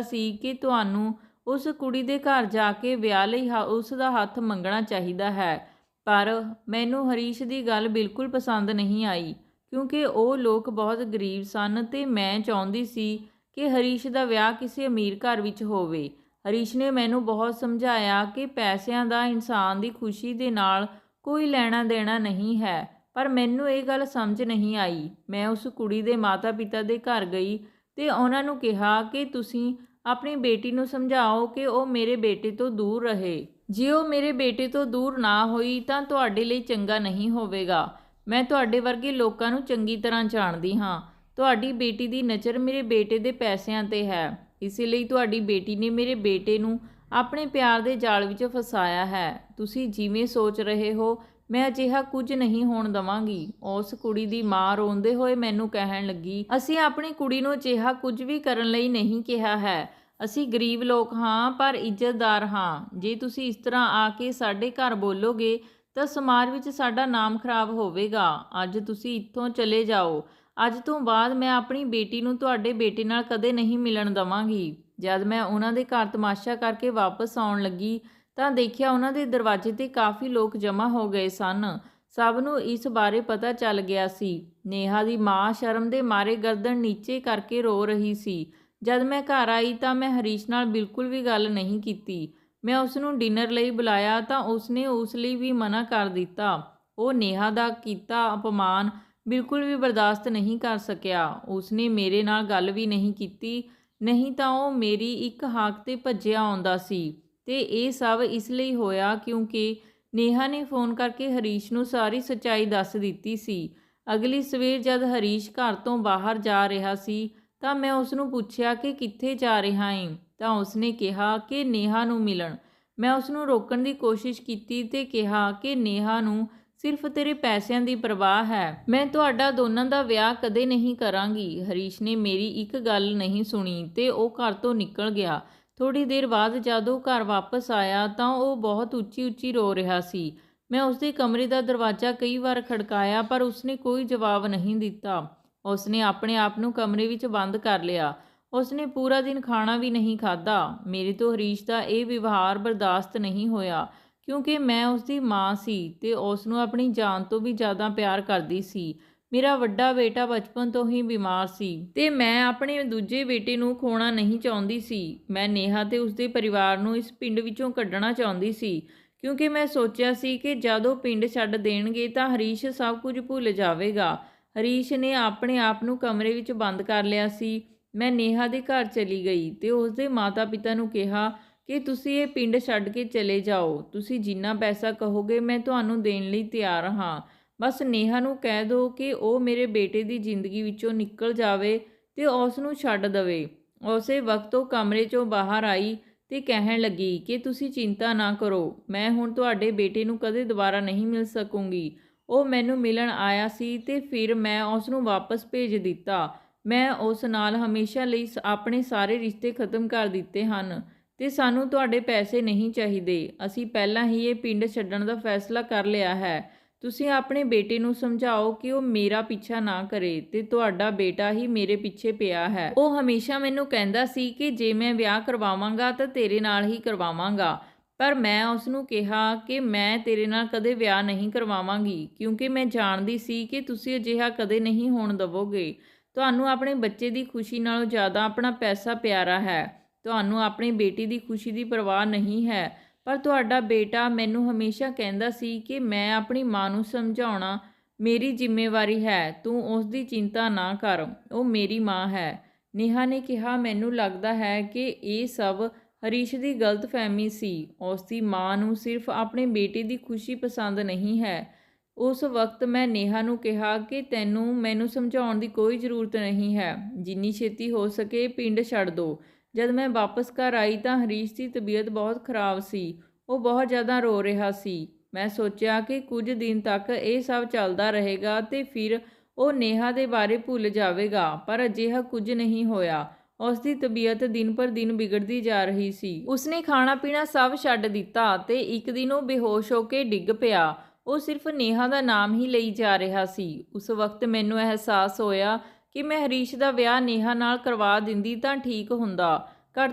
ਸੀ ਕਿ ਤੁਹਾਨੂੰ ਉਸ ਕੁੜੀ ਦੇ ਘਰ ਜਾ ਕੇ ਵਿਆਹ ਲਈ ਉਸ ਦਾ ਹੱਥ ਮੰਗਣਾ ਚਾਹੀਦਾ ਹੈ, ਪਰ ਮੈਨੂੰ ਹਰੀਸ਼ ਦੀ ਗੱਲ ਬਿਲਕੁਲ ਪਸੰਦ ਨਹੀਂ ਆਈ, ਕਿਉਂਕਿ ਉਹ ਲੋਕ ਬਹੁਤ ਗਰੀਬ ਸਨ ਤੇ ਮੈਂ ਚਾਹੁੰਦੀ ਸੀ ਕਿ ਹਰੀਸ਼ ਦਾ ਵਿਆਹ ਕਿਸੇ ਅਮੀਰ ਘਰ ਵਿੱਚ ਹੋਵੇ। ਹਰੀਸ਼ ਨੇ ਮੈਨੂੰ ਬਹੁਤ ਸਮਝਾਇਆ ਕਿ ਪੈਸਿਆਂ ਦਾ ਇਨਸਾਨ ਦੀ ਖੁਸ਼ੀ ਦੇ ਨਾਲ ਕੋਈ ਲੈਣਾ ਦੇਣਾ ਨਹੀਂ ਹੈ। ਪਰ ਮੈਨੂੰ ਇਹ ਗੱਲ ਸਮਝ ਨਹੀਂ ਆਈ। ਮੈਂ ਉਸ ਕੁੜੀ ਦੇ ਮਾਤਾ ਪਿਤਾ ਦੇ ਘਰ ਗਈ ਤੇ ਉਹਨਾਂ ਨੂੰ ਕਿਹਾ ਕਿ ਤੁਸੀਂ ਆਪਣੀ ਬੇਟੀ ਨੂੰ ਸਮਝਾਓ ਕਿ ਉਹ ਮੇਰੇ ਬੇਟੇ ਤੋਂ ਦੂਰ ਰਹੇ। ਜੇ ਉਹ ਮੇਰੇ ਬੇਟੇ ਤੋਂ ਦੂਰ ਨਾ ਹੋਈ ਤਾਂ ਤੁਹਾਡੇ ਲਈ ਚੰਗਾ ਨਹੀਂ ਹੋਵੇਗਾ। ਮੈਂ ਤੁਹਾਡੇ ਵਰਗੇ ਲੋਕਾਂ ਨੂੰ ਚੰਗੀ ਤਰ੍ਹਾਂ ਜਾਣਦੀ ਹਾਂ। ਤੁਹਾਡੀ ਬੇਟੀ ਦੀ ਨਜ਼ਰ ਮੇਰੇ ਬੇਟੇ ਦੇ ਪੈਸਿਆਂ 'ਤੇ ਹੈ। ਇਸੇ ਲਈ ਤੁਹਾਡੀ ਬੇਟੀ ਨੇ ਮੇਰੇ ਬੇਟੇ ਨੂੰ ਆਪਣੇ ਪਿਆਰ ਦੇ ਜਾਲ ਵਿੱਚ ਫਸਾਇਆ ਹੈ। ਤੁਸੀਂ ਜਿਵੇਂ ਸੋਚ ਰਹੇ ਹੋ ਮੈਂ ਅਜਿਹਾ ਕੁਝ ਨਹੀਂ ਹੋਣ ਦੇਵਾਂਗੀ। ਉਸ ਕੁੜੀ ਦੀ ਮਾਂ ਰੋਂਦੇ ਹੋਏ ਮੈਨੂੰ ਕਹਿਣ ਲੱਗੀ, ਅਸੀਂ ਆਪਣੀ ਕੁੜੀ ਨੂੰ ਅਜਿਹਾ ਕੁਝ ਵੀ ਕਰਨ ਲਈ ਨਹੀਂ ਕਿਹਾ ਹੈ। ਅਸੀਂ ਗਰੀਬ ਲੋਕ ਹਾਂ ਪਰ ਇੱਜ਼ਤਦਾਰ ਹਾਂ। ਜੇ ਤੁਸੀਂ ਇਸ ਤਰ੍ਹਾਂ ਆ ਕੇ ਸਾਡੇ ਘਰ ਬੋਲੋਗੇ ਤਾਂ ਸਮਾਜ ਵਿੱਚ ਸਾਡਾ ਨਾਮ ਖਰਾਬ ਹੋਵੇਗਾ। ਅੱਜ ਤੁਸੀਂ ਇੱਥੋਂ ਚਲੇ ਜਾਓ। ਅੱਜ ਤੋਂ ਬਾਅਦ ਮੈਂ ਆਪਣੀ ਬੇਟੀ ਨੂੰ ਤੁਹਾਡੇ ਬੇਟੇ ਨਾਲ ਕਦੇ ਨਹੀਂ ਮਿਲਣ ਦੇਵਾਂਗੀ। ਜਦ ਮੈਂ ਉਹਨਾਂ ਦੇ ਘਰ ਤਮਾਸ਼ਾ ਕਰਕੇ ਵਾਪਸ ਆਉਣ ਲੱਗੀ ਤਾਂ ਦੇਖਿਆ ਉਹਨਾਂ ਦੇ ਦਰਵਾਜ਼ੇ 'ਤੇ ਕਾਫੀ ਲੋਕ ਜਮ੍ਹਾਂ ਹੋ ਗਏ ਸਨ। ਸਭ ਨੂੰ ਇਸ ਬਾਰੇ ਪਤਾ ਚੱਲ ਗਿਆ ਸੀ। ਨੇਹਾ ਦੀ ਮਾਂ ਸ਼ਰਮ ਦੇ ਮਾਰੇ ਗਰਦਨ ਨੀਚੇ ਕਰਕੇ ਰੋ ਰਹੀ ਸੀ। ਜਦ ਮੈਂ ਘਰ ਆਈ ਤਾਂ ਮੈਂ ਹਰੀਸ਼ ਨਾਲ ਬਿਲਕੁਲ ਵੀ ਗੱਲ ਨਹੀਂ ਕੀਤੀ। ਮੈਂ ਉਸ ਨੂੰ ਡਿਨਰ ਲਈ ਬੁਲਾਇਆ ਤਾਂ ਉਸਨੇ ਉਸ ਲਈ ਵੀ ਮਨਾ ਕਰ ਦਿੱਤਾ। ਉਹ ਨੇਹਾ ਦਾ ਕੀਤਾ ਅਪਮਾਨ ਬਿਲਕੁਲ ਵੀ ਬਰਦਾਸ਼ਤ ਨਹੀਂ ਕਰ ਸਕਿਆ। ਉਸਨੇ ਮੇਰੇ ਨਾਲ ਗੱਲ ਵੀ ਨਹੀਂ ਕੀਤੀ, ਨਹੀਂ ਤਾਂ ਉਹ ਮੇਰੀ ਇੱਕ ਹਾਕ 'ਤੇ ਭੱਜਿਆ ਆਉਂਦਾ ਸੀ। ਤੇ ਇਹ ਸਭ ਇਸ ਲਈ ਹੋਇਆ ਕਿਉਂਕਿ ਨੇਹਾ ਨੇ ਫੋਨ ਕਰਕੇ ਹਰੀਸ਼ ਨੂੰ ਸਾਰੀ ਸੱਚਾਈ ਦੱਸ ਦਿੱਤੀ ਸੀ। ਅਗਲੀ ਸਵੇਰ ਜਦ ਹਰੀਸ਼ ਘਰ ਤੋਂ ਬਾਹਰ ਜਾ ਰਿਹਾ ਸੀ ਤਾਂ ਮੈਂ ਉਸ ਨੂੰ ਪੁੱਛਿਆ ਕਿ ਕਿੱਥੇ ਜਾ ਰਿਹਾ ਏਂ, ਤਾਂ ਉਸਨੇ ਕਿਹਾ ਕਿ ਨੇਹਾ ਨੂੰ ਮਿਲਣ। ਮੈਂ ਉਸ ਨੂੰ ਰੋਕਣ ਦੀ ਕੋਸ਼ਿਸ਼ ਕੀਤੀ ਤੇ ਕਿਹਾ ਕਿ ਨੇਹਾ ਨੂੰ ਸਿਰਫ ਤੇਰੇ ਪੈਸਿਆਂ ਦੀ ਪਰਵਾਹ ਹੈ। ਮੈਂ ਤੁਹਾਡਾ ਦੋਨਾਂ ਦਾ ਵਿਆਹ ਕਦੇ ਨਹੀਂ ਕਰਾਂਗੀ। ਹਰੀਸ਼ ਨੇ ਮੇਰੀ ਇੱਕ ਗੱਲ ਨਹੀਂ ਸੁਣੀ ਤੇ ਉਹ ਘਰ ਤੋਂ ਨਿਕਲ ਗਿਆ। ਥੋੜੀ ਦੇਰ ਬਾਅਦ ਜਦ ਉਹ ਘਰ ਵਾਪਸ ਆਇਆ ਤਾਂ ਉਹ ਬਹੁਤ ਉੱਚੀ ਉੱਚੀ ਰੋ ਰਿਹਾ ਸੀ। ਮੈਂ ਉਸਦੇ ਕਮਰੇ ਦਾ ਦਰਵਾਜ਼ਾ ਕਈ ਵਾਰ ਖੜਕਾਇਆ ਪਰ ਉਸਨੇ ਕੋਈ ਜਵਾਬ ਨਹੀਂ ਦਿੱਤਾ। ਉਸਨੇ ਆਪਣੇ ਆਪ ਨੂੰ ਕਮਰੇ ਵਿੱਚ ਬੰਦ ਕਰ ਲਿਆ। ਉਸਨੇ ਪੂਰਾ ਦਿਨ ਖਾਣਾ ਵੀ ਨਹੀਂ ਖਾਧਾ। ਮੇਰੇ ਤੋਂ ਹਰੀਸ਼ ਦਾ ਇਹ ਵਿਵਹਾਰ ਬਰਦਾਸ਼ਤ ਨਹੀਂ ਹੋਇਆ ਕਿਉਂਕਿ ਮੈਂ ਉਸਦੀ ਮਾਂ ਸੀ ਤੇ ਉਸ ਨੂੰ ਆਪਣੀ ਜਾਨ ਤੋਂ ਵੀ ਜ਼ਿਆਦਾ ਪਿਆਰ ਕਰਦੀ ਸੀ। ਮੇਰਾ ਵੱਡਾ ਬੇਟਾ ਬਚਪਨ ਤੋਂ ਹੀ ਬਿਮਾਰ ਸੀ ਤੇ ਮੈਂ ਆਪਣੇ ਦੂਜੇ ਬੇਟੇ ਨੂੰ ਖੋਣਾ ਨਹੀਂ ਚਾਹੁੰਦੀ ਸੀ। ਮੈਂ ਨੇਹਾ ਤੇ ਉਸਦੇ ਪਰਿਵਾਰ ਨੂੰ ਇਸ ਪਿੰਡ ਵਿੱਚੋਂ ਕੱਢਣਾ ਚਾਹੁੰਦੀ ਸੀ ਕਿਉਂਕਿ ਮੈਂ ਸੋਚਿਆ ਸੀ ਕਿ ਜਦ ਉਹ ਪਿੰਡ ਛੱਡ ਦੇਣਗੇ ਤਾਂ ਹਰੀਸ਼ ਸਭ ਕੁਝ ਭੁੱਲ ਜਾਵੇਗਾ। ਹਰੀਸ਼ ਨੇ ਆਪਣੇ ਆਪ ਨੂੰ ਕਮਰੇ ਵਿੱਚ ਬੰਦ ਕਰ ਲਿਆ ਸੀ। ਮੈਂ ਨੇਹਾ ਦੇ ਘਰ ਚਲੀ ਗਈ ਤੇ ਉਸਦੇ ਮਾਤਾ ਪਿਤਾ ਨੂੰ ਕਿਹਾ ਕਿ ਤੁਸੀਂ ਇਹ ਪਿੰਡ ਛੱਡ ਕੇ ਚਲੇ ਜਾਓ। ਤੁਸੀਂ ਜਿੰਨਾ ਪੈਸਾ ਕਹੋਗੇ ਮੈਂ ਤੁਹਾਨੂੰ ਦੇਣ ਲਈ ਤਿਆਰ ਹਾਂ। ਬਸ ਨੇਹਾ ਨੂੰ ਕਹਿ ਦਿਓ ਕਿ ਉਹ ਮੇਰੇ ਬੇਟੇ ਦੀ ਜ਼ਿੰਦਗੀ ਵਿੱਚੋਂ ਨਿਕਲ ਜਾਵੇ ਤੇ ਉਸ ਨੂੰ ਛੱਡ ਦੇਵੇ। ਉਸੇ ਵਕਤ ਉਹ ਕਮਰੇ 'ਚੋਂ ਬਾਹਰ ਆਈ ਤੇ ਕਹਿਣ ਲੱਗੀ ਕਿ ਤੁਸੀਂ ਚਿੰਤਾ ਨਾ ਕਰੋ, ਮੈਂ ਹੁਣ ਤੁਹਾਡੇ ਬੇਟੇ ਨੂੰ ਕਦੇ ਦੁਬਾਰਾ ਨਹੀਂ ਮਿਲ ਸਕੂੰਗੀ। ਉਹ ਮੈਨੂੰ ਮਿਲਣ ਆਇਆ ਸੀ ਤੇ ਫਿਰ ਮੈਂ ਉਸ ਨੂੰ ਵਾਪਸ ਭੇਜ ਦਿੱਤਾ। ਮੈਂ ਉਸ ਨਾਲ ਹਮੇਸ਼ਾ ਲਈ ਆਪਣੇ ਸਾਰੇ ਰਿਸ਼ਤੇ ਖਤਮ ਕਰ ਦਿੱਤੇ ਹਨ ਤੇ ਸਾਨੂੰ ਤੁਹਾਡੇ ਪੈਸੇ ਨਹੀਂ ਚਾਹੀਦੇ। ਅਸੀਂ ਪਹਿਲਾਂ ਹੀ ਇਹ ਪਿੰਡ ਛੱਡਣ ਦਾ ਫੈਸਲਾ ਕਰ ਲਿਆ ਹੈ। ਤੁਸੀਂ ਆਪਣੇ ਬੇਟੇ ਨੂੰ ਸਮਝਾਓ ਕਿ ਉਹ ਮੇਰਾ ਪਿੱਛਾ ਨਾ ਕਰੇ ਤੇ ਤੁਹਾਡਾ ਬੇਟਾ ਹੀ ਮੇਰੇ ਪਿੱਛੇ ਪਿਆ ਹੈ। ਉਹ ਹਮੇਸ਼ਾ ਮੈਨੂੰ ਕਹਿੰਦਾ ਸੀ ਕਿ ਜੇ ਮੈਂ ਵਿਆਹ ਕਰਵਾਵਾਂਗਾ ਤਾਂ ਤੇਰੇ ਨਾਲ ਹੀ ਕਰਵਾਵਾਂਗਾ, ਪਰ ਮੈਂ ਉਸ ਨੂੰ ਕਿਹਾ ਕਿ ਮੈਂ ਤੇਰੇ ਨਾਲ ਕਦੇ ਵਿਆਹ ਨਹੀਂ ਕਰਵਾਵਾਂਗੀ ਕਿਉਂਕਿ ਮੈਂ ਜਾਣਦੀ ਸੀ ਕਿ ਤੁਸੀਂ ਅਜਿਹਾ ਕਦੇ ਨਹੀਂ ਹੋਣ ਦੇਵੋਗੇ। ਤੁਹਾਨੂੰ ਆਪਣੇ ਬੱਚੇ ਦੀ ਖੁਸ਼ੀ ਨਾਲੋਂ ਜ਼ਿਆਦਾ ਆਪਣਾ ਪੈਸਾ ਪਿਆਰਾ ਹੈ। ਤੁਹਾਨੂੰ ਆਪਣੀ ਬੇਟੀ ਦੀ ਖੁਸ਼ੀ ਦੀ ਪਰਵਾਹ ਨਹੀਂ ਹੈ। ਪਰ ਤੁਹਾਡਾ ਬੇਟਾ ਮੈਨੂੰ ਹਮੇਸ਼ਾ ਕਹਿੰਦਾ ਸੀ ਕਿ ਮੈਂ ਆਪਣੀ ਮਾਂ ਨੂੰ ਸਮਝਾਉਣਾ ਮੇਰੀ ਜ਼ਿੰਮੇਵਾਰੀ ਹੈ। ਤੂੰ ਉਸ ਦੀ ਚਿੰਤਾ ਨਾ ਕਰ, ਉਹ ਮੇਰੀ ਮਾਂ ਹੈ। ਨੇਹਾ ਨੇ ਕਿਹਾ, ਮੈਨੂੰ ਲੱਗਦਾ ਹੈ ਕਿ ਇਹ ਸਭ ਹਰੀਸ਼ ਦੀ ਗਲਤਫਹਿਮੀ ਸੀ। ਉਸ ਦੀ ਮਾਂ ਨੂੰ ਸਿਰਫ ਆਪਣੇ ਬੇਟੇ ਦੀ ਖੁਸ਼ੀ ਪਸੰਦ ਨਹੀਂ ਹੈ। ਉਸ ਵਕਤ ਮੈਂ ਨੇਹਾ ਨੂੰ ਕਿਹਾ ਕਿ ਤੈਨੂੰ ਮੈਨੂੰ ਸਮਝਾਉਣ ਦੀ ਕੋਈ ਜ਼ਰੂਰਤ ਨਹੀਂ ਹੈ। ਜਿੰਨੀ ਛੇਤੀ ਹੋ ਸਕੇ ਪਿੰਡ ਛੱਡ ਦਿਓ। ਜਦ ਮੈਂ ਵਾਪਸ ਘਰ ਆਈ ਤਾਂ ਹਰੀਸ਼ ਦੀ ਤਬੀਅਤ ਬਹੁਤ ਖਰਾਬ ਸੀ। ਉਹ ਬਹੁਤ ਜ਼ਿਆਦਾ ਰੋ ਰਿਹਾ ਸੀ। ਮੈਂ ਸੋਚਿਆ ਕਿ ਕੁਝ ਦਿਨ ਤੱਕ ਇਹ ਸਭ ਚੱਲਦਾ ਰਹੇਗਾ ਤੇ ਫਿਰ ਉਹ ਨੇਹਾ ਦੇ ਬਾਰੇ ਭੁੱਲ ਜਾਵੇਗਾ, ਪਰ ਅਜਿਹਾ ਕੁਝ ਨਹੀਂ ਹੋਇਆ। ਉਸ ਦੀ ਤਬੀਅਤ ਦਿਨ ਪਰ ਦਿਨ ਵਿਗੜਦੀ ਜਾ ਰਹੀ ਸੀ। ਉਸਨੇ ਖਾਣਾ ਪੀਣਾ ਸਭ ਛੱਡ ਦਿੱਤਾ ਤੇ ਇੱਕ ਦਿਨ ਉਹ ਬੇਹੋਸ਼ ਹੋ ਕੇ ਡਿੱਗ ਪਿਆ। ਉਹ ਸਿਰਫ ਨੇਹਾ ਦਾ ਨਾਮ ਹੀ ਲਈ ਜਾ ਰਿਹਾ ਸੀ। ਉਸ ਵਕਤ ਮੈਨੂੰ ਅਹਿਸਾਸ ਹੋਇਆ ਕਿ ਮੈਂ ਹਰੀਸ਼ ਦਾ ਵਿਆਹ ਨੇਹਾ ਨਾਲ ਕਰਵਾ ਦਿੰਦੀ ਤਾਂ ਠੀਕ ਹੁੰਦਾ। ਘੱਟ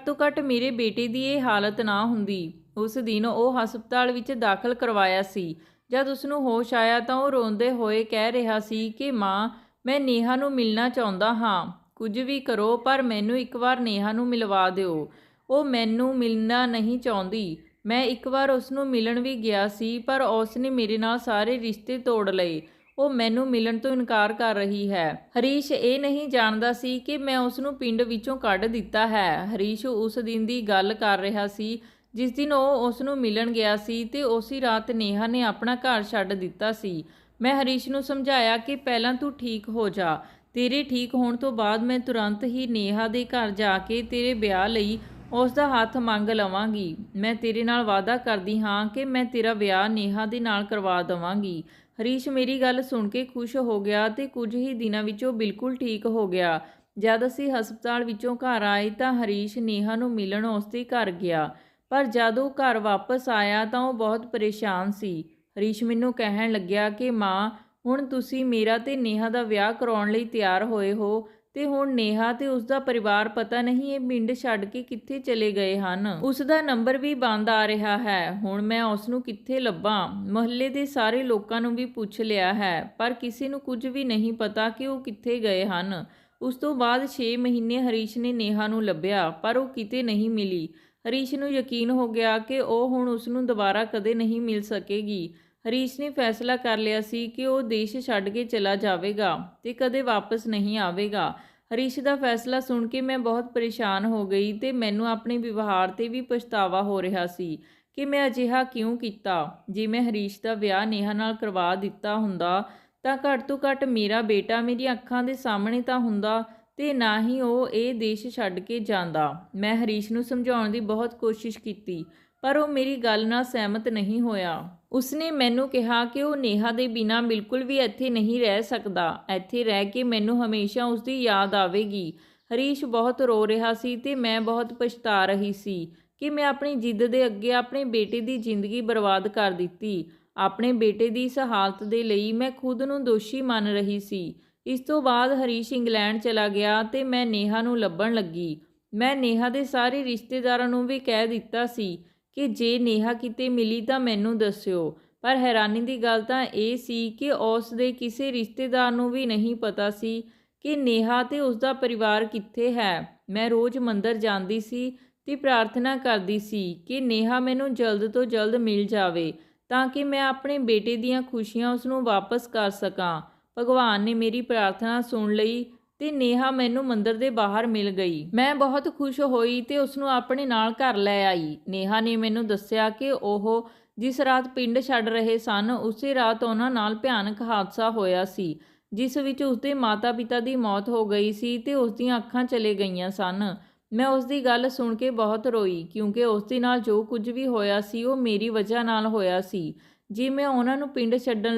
ਤੋਂ ਘੱਟ ਮੇਰੇ ਬੇਟੇ ਦੀ ਇਹ ਹਾਲਤ ਨਾ ਹੁੰਦੀ। ਉਸ ਦਿਨ ਉਹ ਹਸਪਤਾਲ ਵਿੱਚ ਦਾਖਲ ਕਰਵਾਇਆ ਸੀ। ਜਦ ਉਸ ਨੂੰ ਹੋਸ਼ ਆਇਆ ਤਾਂ ਉਹ ਰੋਂਦੇ ਹੋਏ ਕਹਿ ਰਿਹਾ ਸੀ ਕਿ ਮਾਂ, ਮੈਂ ਨੇਹਾ ਨੂੰ ਮਿਲਣਾ ਚਾਹੁੰਦਾ ਹਾਂ। ਕੁਝ ਵੀ ਕਰੋ ਪਰ ਮੈਨੂੰ ਇੱਕ ਵਾਰ ਨੇਹਾ ਨੂੰ ਮਿਲਵਾ ਦਿਓ। ਉਹ ਮੈਨੂੰ ਮਿਲਣਾ ਨਹੀਂ ਚਾਹੁੰਦੀ। ਮੈਂ ਇੱਕ ਵਾਰ ਉਸ ਨੂੰ ਮਿਲਣ ਵੀ ਗਿਆ ਸੀ, ਪਰ ਉਸ ਨੇ ਮੇਰੇ ਨਾਲ ਸਾਰੇ ਰਿਸ਼ਤੇ ਤੋੜ ਲਏ। ਉਹ ਮੈਨੂੰ ਮਿਲਣ ਤੋਂ ਇਨਕਾਰ ਕਰ ਰਹੀ ਹੈ। ਹਰੀਸ਼ ਇਹ ਨਹੀਂ ਜਾਣਦਾ ਸੀ ਕਿ ਮੈਂ ਉਸ ਨੂੰ ਪਿੰਡ ਵਿੱਚੋਂ ਕੱਢ ਦਿੱਤਾ ਹੈ। ਹਰੀਸ਼ ਉਸ ਦਿਨ ਦੀ ਗੱਲ ਕਰ ਰਿਹਾ ਸੀ ਜਿਸ ਦਿਨ ਉਹ ਉਸ ਨੂੰ ਮਿਲਣ ਗਿਆ ਸੀ ਤੇ ਉਸੇ ਰਾਤ ਨੇਹਾ ਨੇ ਆਪਣਾ ਘਰ ਛੱਡ ਦਿੱਤਾ ਸੀ। ਮੈਂ ਹਰੀਸ਼ ਨੂੰ ਸਮਝਾਇਆ ਕਿ ਪਹਿਲਾਂ ਤੂੰ ਠੀਕ ਹੋ ਜਾ। ਤੇਰੇ ਠੀਕ ਹੋਣ ਤੋਂ ਬਾਅਦ ਮੈਂ ਤੁਰੰਤ ਹੀ ਨੇਹਾ ਦੇ ਘਰ ਜਾ ਕੇ ਤੇਰੇ ਵਿਆਹ ਲਈ ਉਸ ਦਾ ਹੱਥ ਮੰਗ ਲਵਾਂਗੀ। ਮੈਂ ਤੇਰੇ ਨਾਲ ਵਾਅਦਾ ਕਰਦੀ ਹਾਂ ਕਿ ਮੈਂ ਤੇਰਾ ਵਿਆਹ ਨੇਹਾ ਦੇ ਨਾਲ ਕਰਵਾ ਦੇਵਾਂਗੀ। ਹਰੀਸ਼ ਮੇਰੀ ਗੱਲ ਸੁਣ ਕੇ ਖੁਸ਼ ਹੋ ਗਿਆ ਤੇ ਕੁਝ ਹੀ ਦਿਨਾਂ ਵਿੱਚ ਉਹ ਬਿਲਕੁਲ ਠੀਕ ਹੋ ਗਿਆ। ਜਦ ਅਸੀਂ ਹਸਪਤਾਲ ਵਿੱਚੋਂ ਘਰ ਆਏ ਤਾਂ ਹਰੀਸ਼ ਨੇਹਾ ਨੂੰ ਮਿਲਣ ਉਸ ਦੇ ਘਰ ਗਿਆ, ਪਰ ਜਦ ਉਹ ਘਰ ਵਾਪਸ ਆਇਆ ਤਾਂ ਉਹ ਬਹੁਤ ਪਰੇਸ਼ਾਨ ਸੀ। ਹਰੀਸ਼ ਮੈਨੂੰ ਕਹਿਣ ਲੱਗਿਆ ਕਿ ਮਾਂ, ਹੁਣ ਤੁਸੀਂ ਮੇਰਾ ਤੇ ਨੇਹਾ ਦਾ ਵਿਆਹ ਕਰਾਉਣ ਲਈ ਤਿਆਰ ਹੋਏ ਹੋ ਤੇ ਹੁਣ ਨੇਹਾ ਤੇ ਉਸ ਦਾ ਪਰਿਵਾਰ ਪਤਾ ਨਹੀਂ ਇਹ ਪਿੰਡ ਛੱਡ ਕੇ ਕਿੱਥੇ ਚਲੇ ਗਏ ਹਨ। ਉਸ ਦਾ ਨੰਬਰ ਵੀ ਬੰਦ ਆ ਰਿਹਾ ਹੈ। ਹੁਣ ਮੈਂ ਉਸ ਨੂੰ ਕਿੱਥੇ ਲੱਭਾਂ? ਮੁਹੱਲੇ ਦੇ ਸਾਰੇ ਲੋਕਾਂ ਨੂੰ ਵੀ ਪੁੱਛ ਲਿਆ ਹੈ, ਪਰ ਕਿਸੇ ਨੂੰ ਕੁਝ ਵੀ ਨਹੀਂ ਪਤਾ ਕਿ ਉਹ ਕਿੱਥੇ ਗਏ ਹਨ। ਉਸ ਤੋਂ ਬਾਅਦ 6 ਮਹੀਨੇ ਹਰੀਸ਼ ਨੇ ਨੇਹਾ ਨੂੰ ਲੱਭਿਆ, ਪਰ ਉਹ ਕਿਤੇ ਨਹੀਂ ਮਿਲੀ। ਹਰੀਸ਼ ਨੂੰ ਯਕੀਨ ਹੋ ਗਿਆ ਕਿ ਉਹ ਹੁਣ ਉਸ ਨੂੰ ਦੁਬਾਰਾ ਕਦੇ ਨਹੀਂ ਮਿਲ ਸਕੇਗੀ। ਹਰੀਸ਼ ਨੇ ਫੈਸਲਾ ਕਰ ਲਿਆ ਸੀ ਕਿ ਉਹ ਦੇਸ਼ ਛੱਡ ਕੇ ਚਲਾ ਜਾਵੇਗਾ ਤੇ ਕਦੇ ਵਾਪਸ ਨਹੀਂ ਆਵੇਗਾ। ਹਰੀਸ਼ ਦਾ ਫੈਸਲਾ ਸੁਣ ਕੇ ਮੈਂ ਬਹੁਤ ਪਰੇਸ਼ਾਨ ਹੋ ਗਈ ਤੇ ਮੈਨੂੰ ਆਪਣੇ ਵਿਵਹਾਰ ਤੇ ਵੀ ਪਛਤਾਵਾ ਹੋ ਰਿਹਾ ਸੀ ਕਿ ਮੈਂ ਅਜਿਹਾ ਕਿਉਂ ਕੀਤਾ। ਜੇ ਮੈਂ ਹਰੀਸ਼ ਦਾ ਵਿਆਹ ਨੇਹਾ ਨਾਲ ਕਰਵਾ ਦਿੱਤਾ ਹੁੰਦਾ ਤਾਂ ਘੱਟ ਤੋਂ ਘੱਟ ਮੇਰਾ ਬੇਟਾ ਮੇਰੀਆਂ ਅੱਖਾਂ ਦੇ ਸਾਹਮਣੇ ਤਾਂ ਹੁੰਦਾ ਤੇ ਨਾ ਹੀ ਉਹ ਇਹ ਦੇਸ਼ ਛੱਡ ਕੇ ਜਾਂਦਾ। ਮੈਂ ਹਰੀਸ਼ ਨੂੰ ਸਮਝਾਉਣ ਦੀ ਬਹੁਤ ਕੋਸ਼ਿਸ਼ ਕੀਤੀ, ਪਰ ਉਹ ਮੇਰੀ ਗੱਲ ਨਾਲ ਸਹਿਮਤ ਨਹੀਂ ਹੋਇਆ। ਉਸਨੇ ਮੈਨੂੰ ਕਿਹਾ ਕਿ ਉਹ ਨੇਹਾ ਦੇ ਬਿਨਾਂ ਬਿਲਕੁਲ ਵੀ ਇੱਥੇ ਨਹੀਂ ਰਹਿ ਸਕਦਾ। ਇੱਥੇ ਰਹਿ ਕੇ ਮੈਨੂੰ ਹਮੇਸ਼ਾ ਉਸਦੀ ਯਾਦ ਆਵੇਗੀ। ਹਰੀਸ਼ ਬਹੁਤ ਰੋ ਰਿਹਾ ਸੀ ਤੇ ਮੈਂ ਬਹੁਤ ਪਛਤਾ ਰਹੀ ਸੀ ਕਿ ਮੈਂ ਆਪਣੀ ਜਿੱਦ ਦੇ ਅੱਗੇ ਆਪਣੇ ਬੇਟੇ ਦੀ ਜ਼ਿੰਦਗੀ ਬਰਬਾਦ ਕਰ ਦਿੱਤੀ। ਆਪਣੇ ਬੇਟੇ ਦੀ ਇਸ ਹਾਲਤ ਦੇ ਲਈ ਮੈਂ ਖੁਦ ਨੂੰ ਦੋਸ਼ੀ ਮੰਨ ਰਹੀ ਸੀ। ਇਸ ਤੋਂ ਬਾਅਦ ਹਰੀਸ਼ ਇੰਗਲੈਂਡ ਚਲਾ ਗਿਆ ਤੇ ਮੈਂ ਨੇਹਾ ਨੂੰ ਲੱਭਣ ਲੱਗੀ। ਮੈਂ ਨੇਹਾ ਦੇ ਸਾਰੇ ਰਿਸ਼ਤੇਦਾਰਾਂ ਨੂੰ ਵੀ ਕਹਿ ਦਿੱਤਾ ਸੀ ਕਿ ਜੇ ਨੇਹਾ ਕਿਤੇ ਮਿਲੀ ਤਾਂ ਮੈਨੂੰ ਦੱਸਿਓ, ਪਰ ਹੈਰਾਨੀ ਦੀ ਗੱਲ ਤਾਂ ਇਹ ਸੀ ਕਿ ਉਸ ਦੇ ਕਿਸੇ ਰਿਸ਼ਤੇਦਾਰ ਨੂੰ ਵੀ ਨਹੀਂ ਪਤਾ ਸੀ ਕਿ ਨੇਹਾ ਤੇ ਉਸ ਦਾ ਪਰਿਵਾਰ ਕਿੱਥੇ ਹੈ। ਮੈਂ ਰੋਜ਼ ਮੰਦਰ ਜਾਂਦੀ ਸੀ ਤੇ ਪ੍ਰਾਰਥਨਾ ਕਰਦੀ ਸੀ ਕਿ ਨੇਹਾ ਮੈਨੂੰ ਜਲਦ ਤੋਂ ਜਲਦ ਮਿਲ ਜਾਵੇ ਤਾਂ ਕਿ ਮੈਂ ਆਪਣੇ ਬੇਟੇ ਦੀਆਂ ਖੁਸ਼ੀਆਂ ਉਸ ਨੂੰ ਵਾਪਸ ਕਰ ਸਕਾਂ। ਭਗਵਾਨ ਨੇ ਮੇਰੀ ਪ੍ਰਾਰਥਨਾ ਸੁਣ ਲਈ ਤੇ ਨੇਹਾ ਮੈਨੂੰ ਮੰਦਰ ਦੇ ਬਾਹਰ ਮਿਲ ਗਈ। ਮੈਂ ਬਹੁਤ ਖੁਸ਼ ਹੋਈ ਤੇ ਉਸ ਨੂੰ ਆਪਣੇ ਨਾਲ ਘਰ ਲੈ ਆਈ। ਨੇਹਾ ਨੇ ਮੈਨੂੰ ਦੱਸਿਆ ਕਿ ਉਹ ਜਿਸ ਰਾਤ ਪਿੰਡ ਛੱਡ ਰਹੇ ਸਨ ਉਸੇ ਰਾਤ ਉਹਨਾਂ ਨਾਲ ਭਿਆਨਕ ਹਾਦਸਾ ਹੋਇਆ ਸੀ, ਜਿਸ ਵਿੱਚ ਉਸਦੇ ਮਾਤਾ-ਪਿਤਾ ਦੀ ਮੌਤ ਹੋ ਗਈ ਸੀ ਤੇ ਉਸ ਦੀਆਂ ਅੱਖਾਂ ਚਲੇ ਗਈਆਂ ਸਨ। ਮੈਂ ਉਸ ਦੀ ਗੱਲ ਸੁਣ ਕੇ ਬਹੁਤ ਰੋਈ ਕਿਉਂਕਿ ਉਸ ਦੇ ਨਾਲ ਜੋ ਕੁਝ ਵੀ ਹੋਇਆ ਸੀ ਉਹ ਮੇਰੀ ਵਜ੍ਹਾ ਨਾਲ ਹੋਇਆ ਸੀ। ਜੇ ਮੈਂ ਉਹਨਾਂ ਨੂੰ ਪਿੰਡ ਛੱਡਣ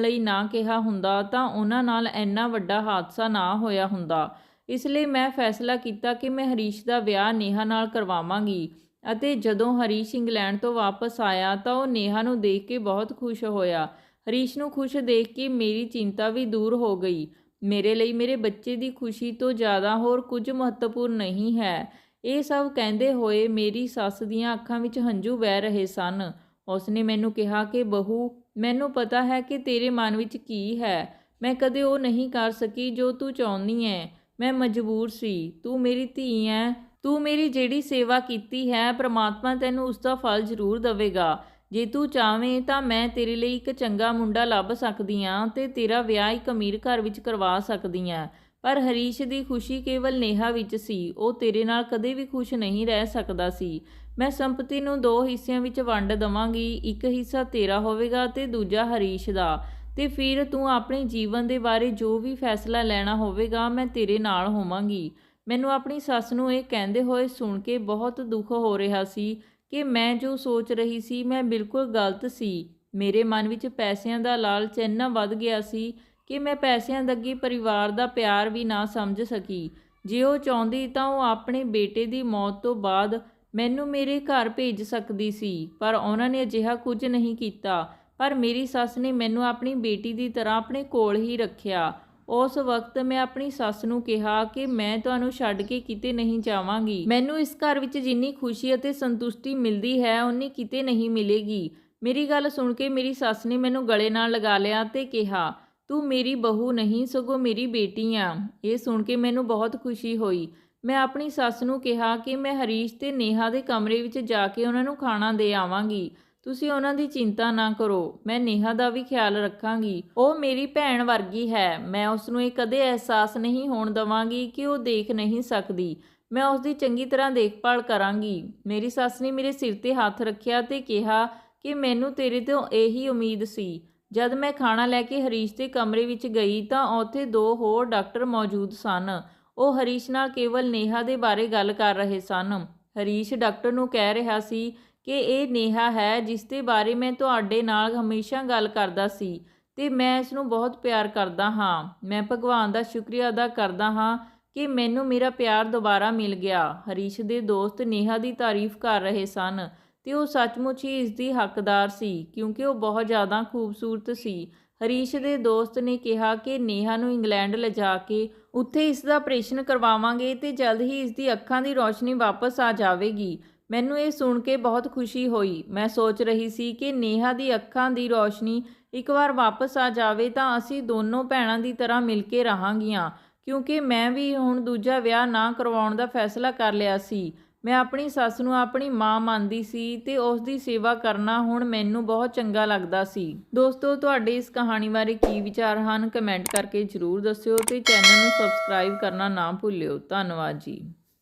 ਲਈ ਨਾ ਕਿਹਾ ਹੁੰਦਾ ਤਾਂ ਉਹਨਾਂ ਨਾਲ ਇੰਨਾ ਵੱਡਾ ਹਾਦਸਾ ਨਾ ਹੋਇਆ ਹੁੰਦਾ। ਇਸ ਲਈ ਮੈਂ ਫੈਸਲਾ ਕੀਤਾ ਕਿ ਮੈਂ ਹਰੀਸ਼ ਦਾ ਵਿਆਹ ਨੇਹਾ ਨਾਲ ਕਰਵਾਵਾਂਗੀ ਅਤੇ ਜਦੋਂ ਹਰੀਸ਼ ਇੰਗਲੈਂਡ ਤੋਂ ਵਾਪਸ ਆਇਆ ਤਾਂ ਉਹ ਨੇਹਾ ਨੂੰ ਦੇਖ ਕੇ ਬਹੁਤ ਖੁਸ਼ ਹੋਇਆ। ਹਰੀਸ਼ ਨੂੰ ਖੁਸ਼ ਦੇਖ ਕੇ ਮੇਰੀ ਚਿੰਤਾ ਵੀ ਦੂਰ ਹੋ ਗਈ। ਮੇਰੇ ਲਈ ਮੇਰੇ ਬੱਚੇ ਦੀ ਖੁਸ਼ੀ ਤੋਂ ਜ਼ਿਆਦਾ ਹੋਰ ਕੁਝ ਮਹੱਤਵਪੂਰਨ ਨਹੀਂ ਹੈ। ਇਹ ਸਭ ਕਹਿੰਦੇ ਹੋਏ ਮੇਰੀ ਸੱਸ ਦੀਆਂ ਅੱਖਾਂ ਵਿੱਚ ਹੰਝੂ ਵਹਿ ਰਹੇ ਸਨ। ਉਸਨੇ ਮੈਨੂੰ ਕਿਹਾ ਕਿ ਬਹੂ, ਮੈਨੂੰ ਪਤਾ ਹੈ ਕਿ ਤੇਰੇ ਮਨ ਵਿੱਚ ਕੀ ਹੈ। ਮੈਂ ਕਦੇ ਉਹ ਨਹੀਂ ਕਰ ਸਕੀ ਜੋ ਤੂੰ ਚਾਹੁੰਦੀ ਹੈ। ਮੈਂ ਮਜਬੂਰ ਸੀ। ਤੂੰ ਮੇਰੀ ਧੀ ਹੈ। ਤੂੰ ਮੇਰੀ ਜਿਹੜੀ ਸੇਵਾ ਕੀਤੀ ਹੈ ਪ੍ਰਮਾਤਮਾ ਤੈਨੂੰ ਉਸ ਦਾ ਫਲ ਜ਼ਰੂਰ ਦੇਵੇਗਾ। ਜੇ ਤੂੰ ਚਾਹਵੇਂ ਤਾਂ ਮੈਂ ਤੇਰੇ ਲਈ ਇੱਕ ਚੰਗਾ ਮੁੰਡਾ ਲੱਭ ਸਕਦੀ ਹਾਂ ਤੇ ਤੇਰਾ ਵਿਆਹ ਇੱਕ ਅਮੀਰ ਘਰ ਵਿੱਚ ਕਰਵਾ ਸਕਦੀ ਹਾਂ। ਪਰ ਹਰੀਸ਼ ਦੀ ਖੁਸ਼ੀ ਕੇਵਲ ਨੇਹਾ ਵਿੱਚ ਸੀ। ਉਹ ਤੇਰੇ ਨਾਲ ਕਦੇ ਵੀ ਖੁਸ਼ ਨਹੀਂ ਰਹਿ ਸਕਦਾ ਸੀ। ਮੈਂ ਸੰਪਤੀ ਨੂੰ 2 ਹਿੱਸਿਆਂ ਵਿੱਚ ਵੰਡ ਦੇਵਾਂਗੀ। ਇੱਕ ਹਿੱਸਾ ਤੇਰਾ ਹੋਵੇਗਾ ਤੇ ਦੂਜਾ ਹਰੀਸ਼ ਦਾ। ਤੇ ਫਿਰ ਤੂੰ ਆਪਣੇ ਜੀਵਨ ਦੇ ਬਾਰੇ ਜੋ ਵੀ ਫੈਸਲਾ ਲੈਣਾ ਹੋਵੇਗਾ ਮੈਂ ਤੇਰੇ ਨਾਲ ਹੋਵਾਂਗੀ। ਮੈਨੂੰ ਆਪਣੀ ਸੱਸ ਨੂੰ ਇਹ ਕਹਿੰਦੇ ਹੋਏ ਸੁਣ ਕੇ ਬਹੁਤ ਦੁੱਖ ਹੋ ਰਿਹਾ ਸੀ ਕਿ ਮੈਂ ਜੋ ਸੋਚ ਰਹੀ ਸੀ ਮੈਂ ਬਿਲਕੁਲ ਗਲਤ ਸੀ। ਮੇਰੇ ਮਨ ਵਿੱਚ ਪੈਸਿਆਂ ਦਾ ਲਾਲਚ ਇੰਨਾ ਵੱਧ ਗਿਆ ਸੀ ਕਿ ਮੈਂ ਪੈਸਿਆਂ ਦੇ ਅੱਗੇ ਪਰਿਵਾਰ ਦਾ ਪਿਆਰ ਵੀ ਨਾ ਸਮਝ ਸਕੀ। ਜੇ ਉਹ ਚਾਹੁੰਦੀ ਤਾਂ ਉਹ ਆਪਣੇ ਬੇਟੇ ਦੀ ਮੌਤ ਤੋਂ ਬਾਅਦ ਮੈਨੂੰ ਮੇਰੇ ਘਰ ਭੇਜ ਸਕਦੀ ਸੀ, ਪਰ ਉਹਨਾਂ ਨੇ ਅਜਿਹਾ ਕੁਝ ਨਹੀਂ ਕੀਤਾ। ਪਰ ਮੇਰੀ ਸੱਸ ਨੇ ਮੈਨੂੰ ਆਪਣੀ ਬੇਟੀ ਦੀ ਤਰ੍ਹਾਂ ਆਪਣੇ ਕੋਲ ਹੀ ਰੱਖਿਆ। ਉਸ ਵਕਤ ਮੈਂ ਆਪਣੀ ਸੱਸ ਨੂੰ ਕਿਹਾ ਕਿ ਮੈਂ ਤੁਹਾਨੂੰ ਛੱਡ ਕੇ ਕਿਤੇ ਨਹੀਂ ਜਾਵਾਂਗੀ। ਮੈਨੂੰ ਇਸ ਘਰ ਵਿੱਚ ਜਿੰਨੀ ਖੁਸ਼ੀ ਅਤੇ ਸੰਤੁਸ਼ਟੀ ਮਿਲਦੀ ਹੈ ਉਨੀ ਕਿਤੇ ਨਹੀਂ ਮਿਲੇਗੀ। ਮੇਰੀ ਗੱਲ ਸੁਣ ਕੇ ਮੇਰੀ ਸੱਸ ਨੇ ਮੈਨੂੰ ਗਲੇ ਨਾਲ ਲਗਾ ਲਿਆ ਤੇ ਕਿਹਾ, ਤੂੰ ਮੇਰੀ ਬਹੂ ਨਹੀਂ ਸਗੋਂ ਮੇਰੀ ਬੇਟੀ ਆ। ਇਹ ਸੁਣ ਕੇ ਮੈਨੂੰ ਬਹੁਤ ਖੁਸ਼ੀ ਹੋਈ। ਮੈਂ ਆਪਣੀ ਸੱਸ ਨੂੰ ਕਿਹਾ ਕਿ ਮੈਂ ਹਰੀਸ਼ ਤੇ ਨੇਹਾ ਦੇ ਕਮਰੇ ਵਿੱਚ ਜਾ ਕੇ ਉਹਨਾਂ ਨੂੰ ਖਾਣਾ ਦੇ ਆਵਾਂਗੀ। ਤੁਸੀਂ ਉਹਨਾਂ ਦੀ ਚਿੰਤਾ ਨਾ ਕਰੋ, ਮੈਂ ਨੇਹਾ ਦਾ ਵੀ ਖਿਆਲ ਰੱਖਾਂਗੀ। ਉਹ ਮੇਰੀ ਭੈਣ ਵਰਗੀ ਹੈ, ਮੈਂ ਉਸ ਨੂੰ ਇਹ ਕਦੇ ਅਹਿਸਾਸ ਨਹੀਂ ਹੋਣ ਦੇਵਾਂਗੀ ਕਿ ਉਹ ਦੇਖ ਨਹੀਂ ਸਕਦੀ। ਮੈਂ ਉਸ ਦੀ ਚੰਗੀ ਤਰ੍ਹਾਂ ਦੇਖਭਾਲ ਕਰਾਂਗੀ। ਮੇਰੀ ਸੱਸ ਨੇ ਮੇਰੇ ਸਿਰ ਤੇ ਹੱਥ ਰੱਖਿਆ ਤੇ ਕਿਹਾ ਕਿ ਮੈਨੂੰ ਤੇਰੇ ਤੋਂ ਇਹੀ ਉਮੀਦ ਸੀ। ਜਦ ਮੈਂ ਖਾਣਾ ਲੈ ਕੇ ਹਰੀਸ਼ ਦੇ ਕਮਰੇ ਵਿੱਚ ਗਈ ਤਾਂ ਉੱਥੇ 2 ਹੋਰ ਡਾਕਟਰ ਮੌਜੂਦ ਸਨ। ਉਹ ਹਰੀਸ਼ ਨਾਲ ਕੇਵਲ ਨੇਹਾ ਦੇ ਬਾਰੇ ਗੱਲ ਕਰ ਰਹੇ ਸਨ। ਹਰੀਸ਼ ਡਾਕਟਰ ਨੂੰ ਕਹਿ ਰਿਹਾ ਸੀ ਕਿ ਇਹ ਨੇਹਾ ਹੈ ਜਿਸ ਦੇ ਬਾਰੇ ਮੈਂ ਤੁਹਾਡੇ ਨਾਲ ਹਮੇਸ਼ਾ ਗੱਲ ਕਰਦਾ ਸੀ ਤੇ ਮੈਂ ਇਸ ਨੂੰ ਬਹੁਤ ਪਿਆਰ ਕਰਦਾ ਹਾਂ। ਮੈਂ ਭਗਵਾਨ ਦਾ ਸ਼ੁਕਰੀਆ ਅਦਾ ਕਰਦਾ ਹਾਂ ਕਿ ਮੈਨੂੰ ਮੇਰਾ ਪਿਆਰ ਦੁਬਾਰਾ ਮਿਲ ਗਿਆ। ਹਰੀਸ਼ ਦੇ ਦੋਸਤ ਨੇਹਾ ਦੀ ਤਾਰੀਫ ਕਰ ਰਹੇ ਸਨ ਤੇ ਉਹ ਸੱਚਮੁੱਚ ਹੀ ਇਸ ਦੀ ਹੱਕਦਾਰ ਸੀ ਕਿਉਂਕਿ ਉਹ ਬਹੁਤ ਜ਼ਿਆਦਾ ਖੂਬਸੂਰਤ ਸੀ। ਹਰੀਸ਼ ਦੇ ਦੋਸਤ ਨੇ ਕਿਹਾ ਕਿ ਨੇਹਾ ਨੂੰ ਇੰਗਲੈਂਡ ਲਿਜਾ ਕੇ ਉੱਥੇ ਇਸ ਦਾ ਆਪਰੇਸ਼ਨ ਕਰਵਾਵਾਂਗੇ ਤੇ ਜਲਦ ਹੀ ਇਸ ਦੀ ਅੱਖਾਂ ਦੀ ਰੌਸ਼ਨੀ ਵਾਪਸ ਆ ਜਾਵੇਗੀ। ਮੈਨੂੰ ਇਹ ਸੁਣ ਕੇ ਬਹੁਤ ਖੁਸ਼ੀ ਹੋਈ। ਮੈਂ ਸੋਚ ਰਹੀ ਸੀ ਕਿ ਨੇਹਾ ਦੀ ਅੱਖਾਂ ਦੀ ਰੌਸ਼ਨੀ ਇੱਕ ਵਾਰ ਵਾਪਸ ਆ ਜਾਵੇ ਤਾਂ ਅਸੀਂ ਦੋਨੋਂ ਭੈਣਾਂ ਦੀ ਤਰ੍ਹਾਂ ਮਿਲ ਕੇ ਰਹਾਂਗੀਆਂ, ਕਿਉਂਕਿ ਮੈਂ ਵੀ ਹੁਣ ਦੂਜਾ ਵਿਆਹ ਨਾ ਕਰਵਾਉਣ ਦਾ ਫੈਸਲਾ ਕਰ ਲਿਆ ਸੀ। ਮੈਂ ਆਪਣੀ ਸੱਸ ਨੂੰ ਆਪਣੀ ਮਾਂ ਮੰਨਦੀ ਸੀ ਤੇ ਉਸ ਦੀ ਸੇਵਾ ਕਰਨਾ ਹੁਣ ਮੈਨੂੰ ਬਹੁਤ ਚੰਗਾ ਲੱਗਦਾ ਸੀ। ਦੋਸਤੋ, ਤੁਹਾਡੇ ਇਸ ਕਹਾਣੀ ਬਾਰੇ ਕੀ ਵਿਚਾਰ ਹਨ? ਕਮੈਂਟ ਕਰਕੇ ਜ਼ਰੂਰ ਦੱਸਿਓ ਤੇ ਚੈਨਲ ਨੂੰ ਸਬਸਕ੍ਰਾਈਬ ਕਰਨਾ ਨਾ ਭੁੱਲਿਓ। ਧੰਨਵਾਦ ਜੀ।